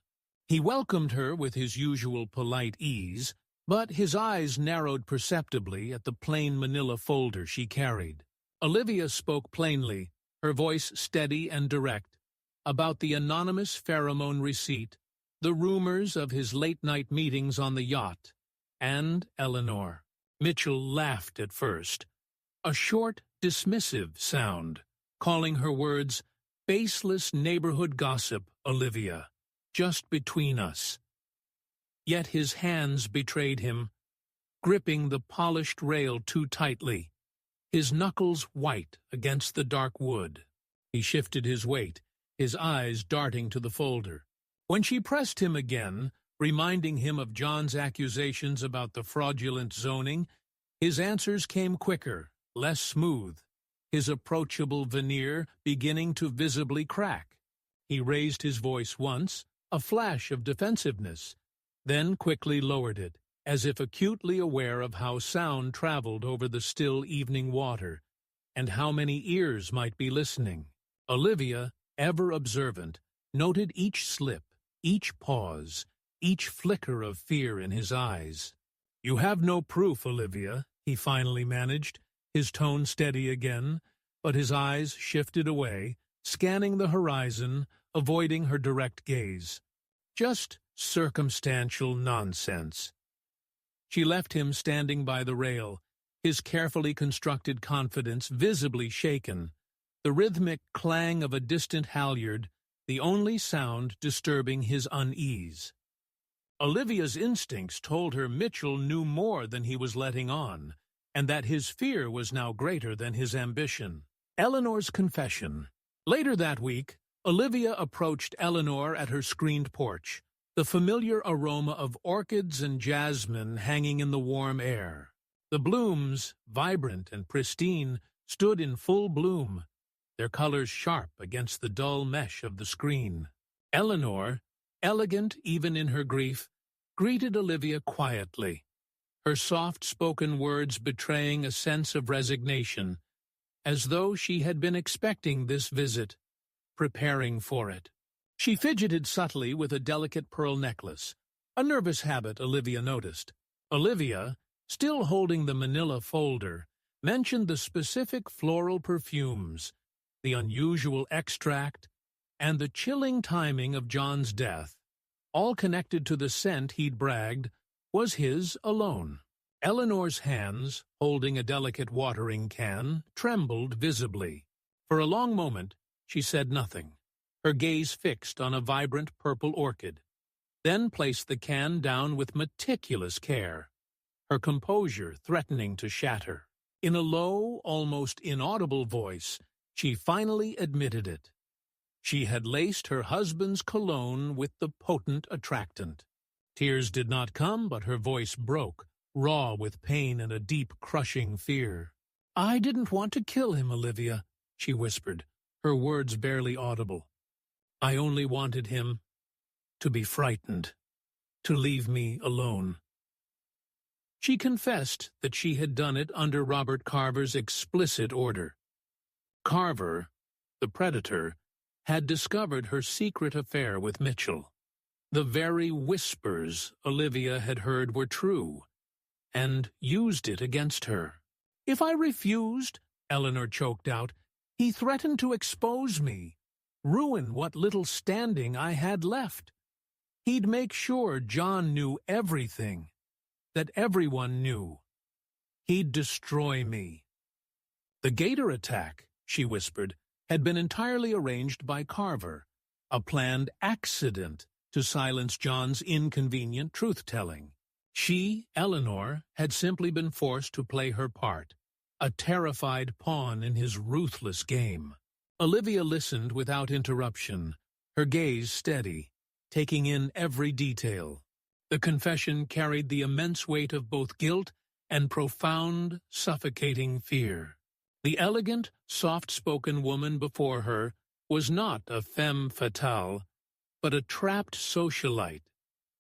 He welcomed her with his usual polite ease, but his eyes narrowed perceptibly at the plain manila folder she carried. Olivia spoke plainly, her voice steady and direct, about the anonymous pheromone receipt, the rumors of his late-night meetings on the yacht, and Eleanor. Mitchell laughed at first, a short, dismissive sound, calling her words baseless neighborhood gossip, Olivia, just between us. Yet his hands betrayed him, gripping the polished rail too tightly, his knuckles white against the dark wood. He shifted his weight, his eyes darting to the folder. When she pressed him again, reminding him of John's accusations about the fraudulent zoning, his answers came quicker, less smooth, his approachable veneer beginning to visibly crack. He raised his voice once, a flash of defensiveness, then quickly lowered it, as if acutely aware of how sound traveled over the still evening water, and how many ears might be listening. Olivia, ever observant, noted each slip, each pause, each flicker of fear in his eyes. "You have no proof, Olivia," he finally managed, his tone steady again, but his eyes shifted away, scanning the horizon, avoiding her direct gaze. "Just circumstantial nonsense." She left him standing by the rail, his carefully constructed confidence visibly shaken, the rhythmic clang of a distant halyard the only sound disturbing his unease. Olivia's instincts told her Mitchell knew more than he was letting on, and that his fear was now greater than his ambition. Eleanor's confession. Later that week, Olivia approached Eleanor at her screened porch, the familiar aroma of orchids and jasmine hanging in the warm air. The blooms, vibrant and pristine, stood in full bloom, their colors sharp against the dull mesh of the screen. Eleanor, elegant even in her grief, greeted Olivia quietly, her soft-spoken words betraying a sense of resignation, as though she had been expecting this visit, preparing for it. She fidgeted subtly with a delicate pearl necklace, a nervous habit Olivia noticed. Olivia, still holding the manila folder, mentioned the specific floral perfumes, the unusual extract, and the chilling timing of John's death, all connected to the scent he'd bragged was his alone. Eleanor's hands, holding a delicate watering can, trembled visibly. For a long moment, she said nothing, her gaze fixed on a vibrant purple orchid, then placed the can down with meticulous care, her composure threatening to shatter. In a low, almost inaudible voice, she finally admitted it. She had laced her husband's cologne with the potent attractant. Tears did not come, but her voice broke, raw with pain and a deep, crushing fear. "I didn't want to kill him, Olivia," she whispered, her words barely audible. "I only wanted him to be frightened, to leave me alone." She confessed that she had done it under Robert Carver's explicit order. Carver, the predator, had discovered her secret affair with Mitchell. The very whispers Olivia had heard were true, and used it against her. "If I refused," Eleanor choked out, "he threatened to expose me, ruin what little standing I had left. He'd make sure John knew everything, that everyone knew. He'd destroy me." The Gator attack, she whispered, had been entirely arranged by Carver, a planned accident to silence John's inconvenient truth-telling. She, Eleanor, had simply been forced to play her part, a terrified pawn in his ruthless game. Olivia listened without interruption, her gaze steady, taking in every detail. The confession carried the immense weight of both guilt and profound, suffocating fear. The elegant, soft-spoken woman before her was not a femme fatale, but a trapped socialite,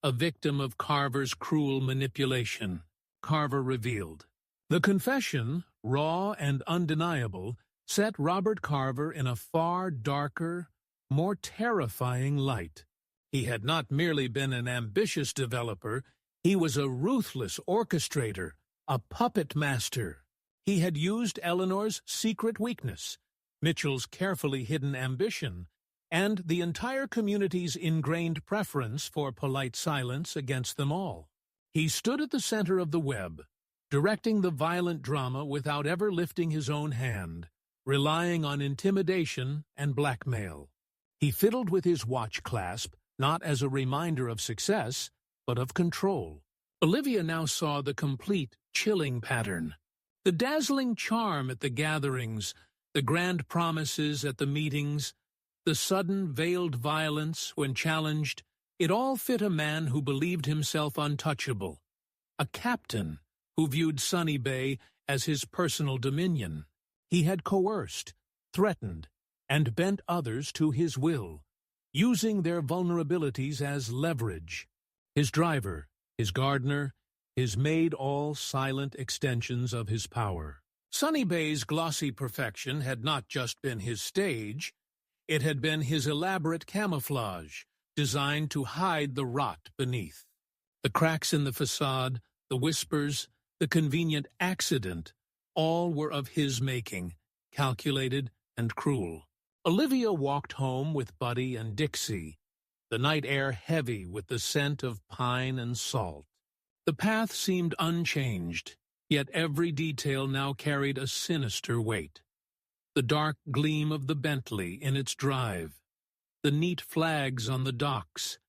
a victim of Carver's cruel manipulation. Carver revealed. The confession, raw and undeniable, set Robert Carver in a far darker, more terrifying light. He had not merely been an ambitious developer, he was a ruthless orchestrator, a puppet master. He had used Eleanor's secret weakness, Mitchell's carefully hidden ambition, and the entire community's ingrained preference for polite silence against them all. He stood at the center of the web, directing the violent drama without ever lifting his own hand, relying on intimidation and blackmail. He fiddled with his watch clasp, not as a reminder of success, but of control. Olivia now saw the complete, chilling pattern. The dazzling charm at the gatherings, the grand promises at the meetings, the sudden veiled violence when challenged, it all fit a man who believed himself untouchable, a captain who viewed Sunny Bay as his personal dominion. He had coerced, threatened, and bent others to his will, using their vulnerabilities as leverage. His driver, his gardener, his maid all silent extensions of his power. Sunny Bay's glossy perfection had not just been his stage, it had been his elaborate camouflage, designed to hide the rot beneath. The cracks in the facade, the whispers, the convenient accident, all were of his making, calculated and cruel. Olivia walked home with Buddy and Dixie, the night air heavy with the scent of pine and salt. The path seemed unchanged, Yet every detail now carried a sinister weight. The dark gleam of the Bentley in its drive, the neat flags on the docks,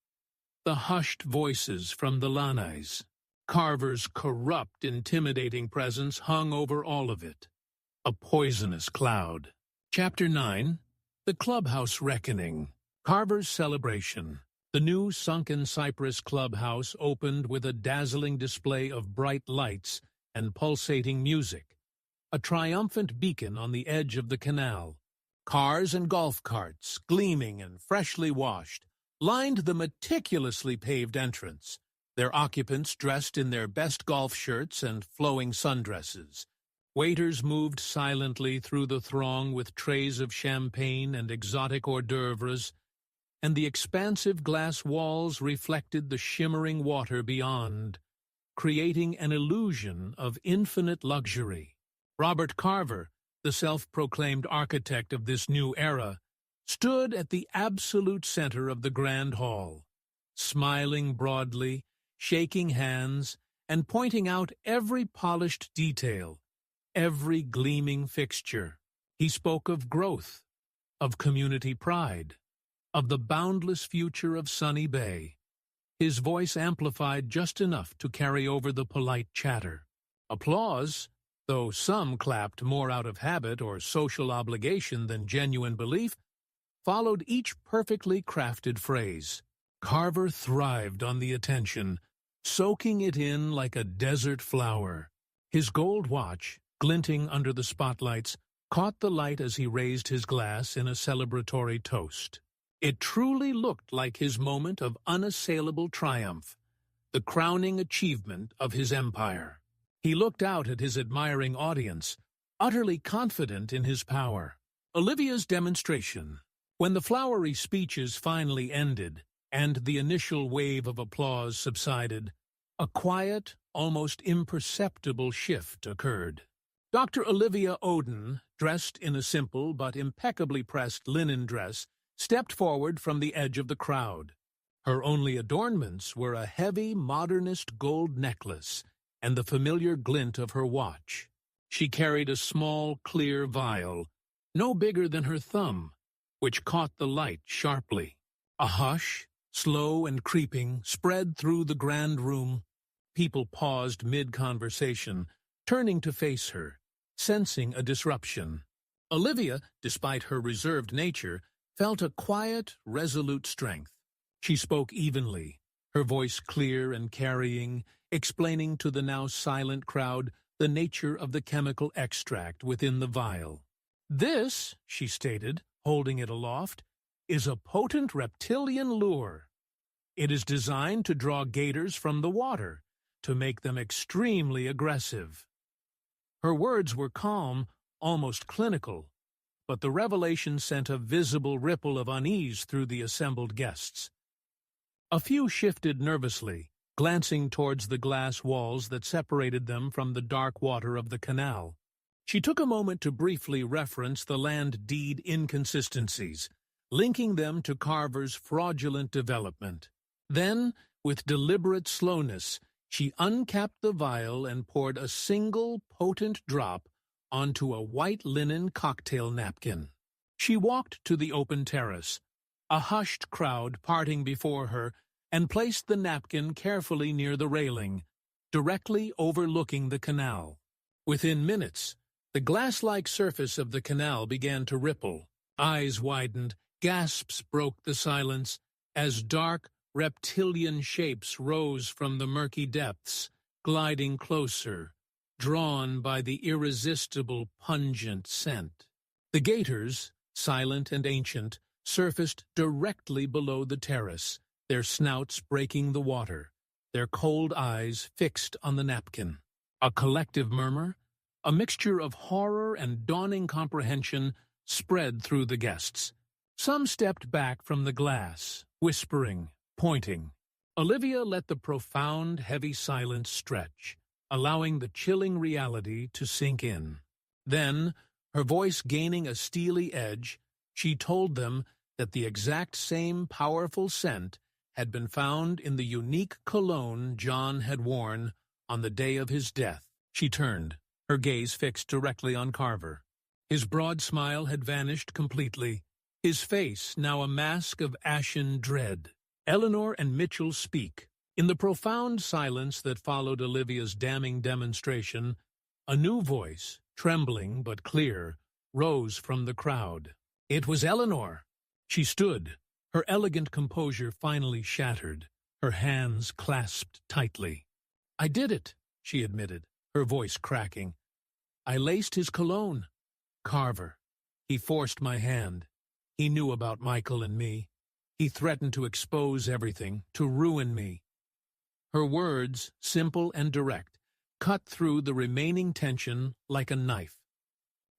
the hushed voices from the Lanais. Carver's corrupt, intimidating presence hung over all of it, a poisonous cloud. Chapter 9. The Clubhouse Reckoning. Carver's celebration. The new sunken cypress clubhouse opened with a dazzling display of bright lights and pulsating music, a triumphant beacon on the edge of the canal. Cars and golf carts, gleaming and freshly washed, lined the meticulously paved entrance, their occupants dressed in their best golf shirts and flowing sundresses. Waiters moved silently through the throng with trays of champagne and exotic hors d'oeuvres, and the expansive glass walls reflected the shimmering water beyond, creating an illusion of infinite luxury. Robert Carver, the self-proclaimed architect of this new era, stood at the absolute center of the grand hall, smiling broadly, shaking hands, and pointing out every polished detail, every gleaming fixture. He spoke of growth, of community pride, of the boundless future of Sunny Bay. His voice amplified just enough to carry over the polite chatter. Applause, though some clapped more out of habit or social obligation than genuine belief, followed each perfectly crafted phrase. Carver thrived on the attention, soaking it in like a desert flower. His gold watch, glinting under the spotlights, caught the light as he raised his glass in a celebratory toast. It truly looked like his moment of unassailable triumph, the crowning achievement of his empire. He looked out at his admiring audience, utterly confident in his power. Olivia's demonstration. When the flowery speeches finally ended, and the initial wave of applause subsided, a quiet, almost imperceptible shift occurred. Dr. Olivia Odin, dressed in a simple but impeccably pressed linen dress, stepped forward from the edge of the crowd. Her only adornments were a heavy, modernist gold necklace and the familiar glint of her watch. She carried a small, clear vial, no bigger than her thumb, which caught the light sharply. A hush, slow and creeping, spread through the grand room. People paused mid-conversation, turning to face her, sensing a disruption. Olivia, despite her reserved nature, felt a quiet, resolute strength. She spoke evenly, her voice clear and carrying, explaining to the now silent crowd the nature of the chemical extract within the vial. "This," she stated, holding it aloft, "is a potent reptilian lure. It is designed to draw gators from the water, to make them extremely aggressive." Her words were calm, almost clinical, but the revelation sent a visible ripple of unease through the assembled guests. A few shifted nervously, glancing towards the glass walls that separated them from the dark water of the canal. She took a moment to briefly reference the land deed inconsistencies, linking them to Carver's fraudulent development. Then, with deliberate slowness, she uncapped the vial and poured a single potent drop onto a white linen cocktail napkin. She walked to the open terrace, a hushed crowd parting before her, and placed the napkin carefully near the railing, directly overlooking the canal. Within minutes, the glass-like surface of the canal began to ripple. Eyes widened, gasps broke the silence, as dark, reptilian shapes rose from the murky depths, gliding closer, drawn by the irresistible, pungent scent. The gators, silent and ancient, surfaced directly below the terrace, their snouts breaking the water, their cold eyes fixed on the napkin. A collective murmur, a mixture of horror and dawning comprehension, spread through the guests. Some stepped back from the glass, whispering, pointing. Olivia let the profound, heavy silence stretch, allowing the chilling reality to sink in. Then, her voice gaining a steely edge, she told them that the exact same powerful scent had been found in the unique cologne John had worn on the day of his death. She turned, her gaze fixed directly on Carver. His broad smile had vanished completely, his face now a mask of ashen dread. Eleanor and Mitchell speak. In the profound silence that followed Olivia's damning demonstration, a new voice, trembling but clear, rose from the crowd. It was Eleanor. She stood, her elegant composure finally shattered, her hands clasped tightly. "I did it," she admitted, her voice cracking. "I laced his cologne. Carver. He forced my hand. He knew about Michael and me. He threatened to expose everything, to ruin me." Her words, simple and direct, cut through the remaining tension like a knife.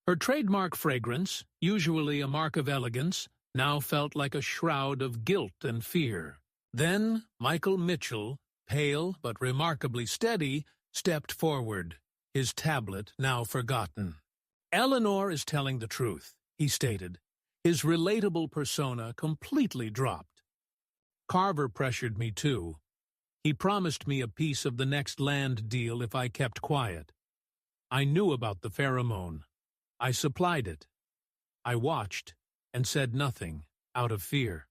Her trademark fragrance, usually a mark of elegance, now felt like a shroud of guilt and fear. Then Michael Mitchell, pale but remarkably steady, stepped forward, his tablet now forgotten. "Eleanor is telling the truth," he stated, his relatable persona completely dropped. "Carver pressured me too. He promised me a piece of the next land deal if I kept quiet. I knew about the pheromone. I supplied it. I watched and said nothing, out of fear."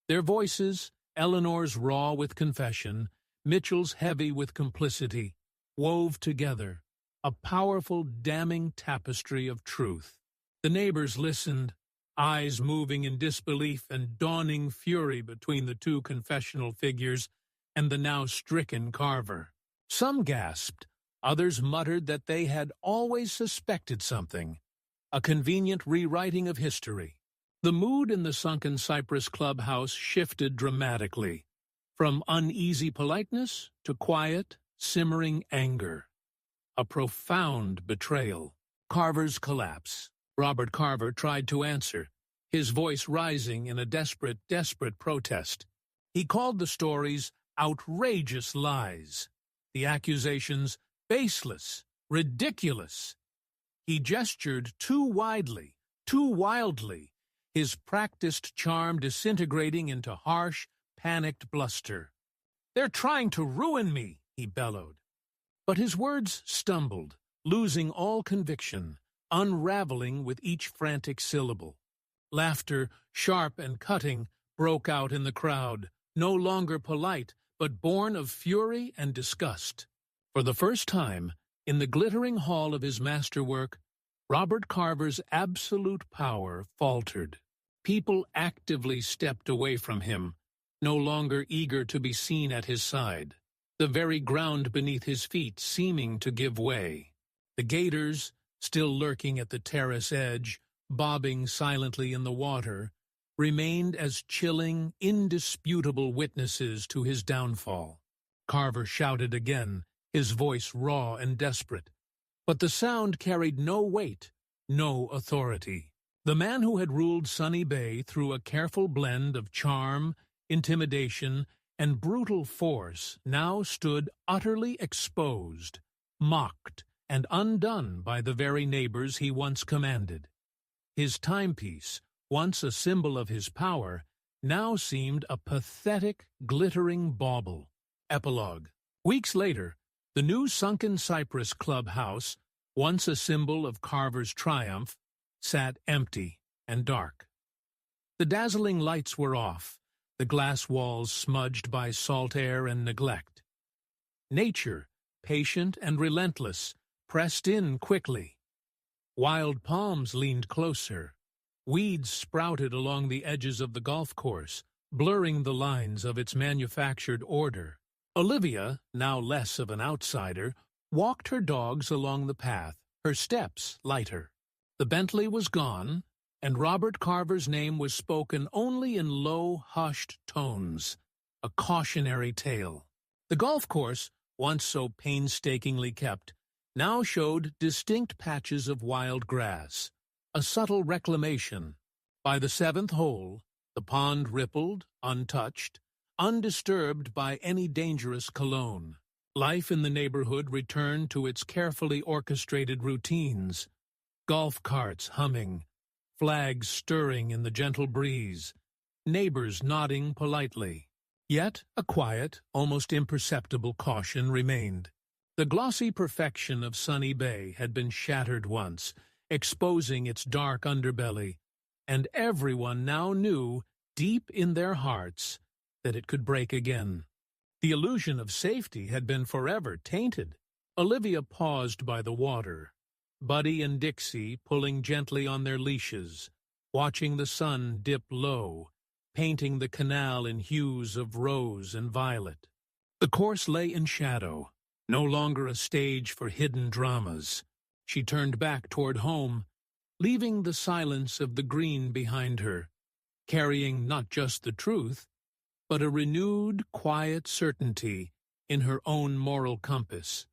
Their voices, Eleanor's raw with confession, Mitchell's heavy with complicity, wove together, a powerful, damning tapestry of truth. The neighbors listened, eyes moving in disbelief and dawning fury between the two confessional figures and the now stricken Carver. Some gasped, others muttered that they had always suspected something, a convenient rewriting of history. The mood in the sunken cypress clubhouse shifted dramatically, from uneasy politeness to quiet, simmering anger. A profound betrayal. Carver's collapse. Robert Carver tried to answer, his voice rising in a desperate protest. He called the stories outrageous lies, the accusations baseless, ridiculous. He gestured too widely, too wildly, his practiced charm disintegrating into harsh, panicked bluster. "They're trying to ruin me," he bellowed. But his words stumbled, losing all conviction, unraveling with each frantic syllable. Laughter, sharp and cutting, broke out in the crowd, no longer polite, but born of fury and disgust. For the first time, in the glittering hall of his masterwork, Robert Carver's absolute power faltered. People actively stepped away from him, no longer eager to be seen at his side, the very ground beneath his feet seeming to give way. The gators, still lurking at the terrace edge, bobbing silently in the water, remained as chilling, indisputable witnesses to his downfall. Carver shouted again, his voice raw and desperate. But the sound carried no weight, no authority. The man who had ruled Sunny Bay through a careful blend of charm, intimidation, and brutal force now stood utterly exposed, mocked, and undone by the very neighbors he once commanded. His timepiece, once a symbol of his power, now seemed a pathetic, glittering bauble. Epilogue. Weeks later, the new sunken cypress clubhouse, once a symbol of Carver's triumph, sat empty and dark. The dazzling lights were off, the glass walls smudged by salt air and neglect. Nature, patient and relentless, pressed in quickly. Wild palms leaned closer. Weeds sprouted along the edges of the golf course, blurring the lines of its manufactured order. Olivia, now less of an outsider, walked her dogs along the path, her steps lighter. The Bentley was gone, and Robert Carver's name was spoken only in low, hushed tones, a cautionary tale. The golf course, once so painstakingly kept, now showed distinct patches of wild grass, a subtle reclamation. By the seventh hole, the pond rippled, untouched, undisturbed by any dangerous cologne. Life in the neighborhood returned to its carefully orchestrated routines. Golf carts humming, flags stirring in the gentle breeze, neighbors nodding politely. Yet a quiet, almost imperceptible caution remained. The glossy perfection of Sunny Bay had been shattered once, exposing its dark underbelly, and everyone now knew, deep in their hearts, that it could break again. The illusion of safety had been forever tainted. Olivia paused by the water, Buddy and Dixie pulling gently on their leashes, watching the sun dip low, painting the canal in hues of rose and violet. The course lay in shadow, no longer a stage for hidden dramas. She turned back toward home, leaving the silence of the green behind her, carrying not just the truth, but a renewed, quiet certainty in her own moral compass.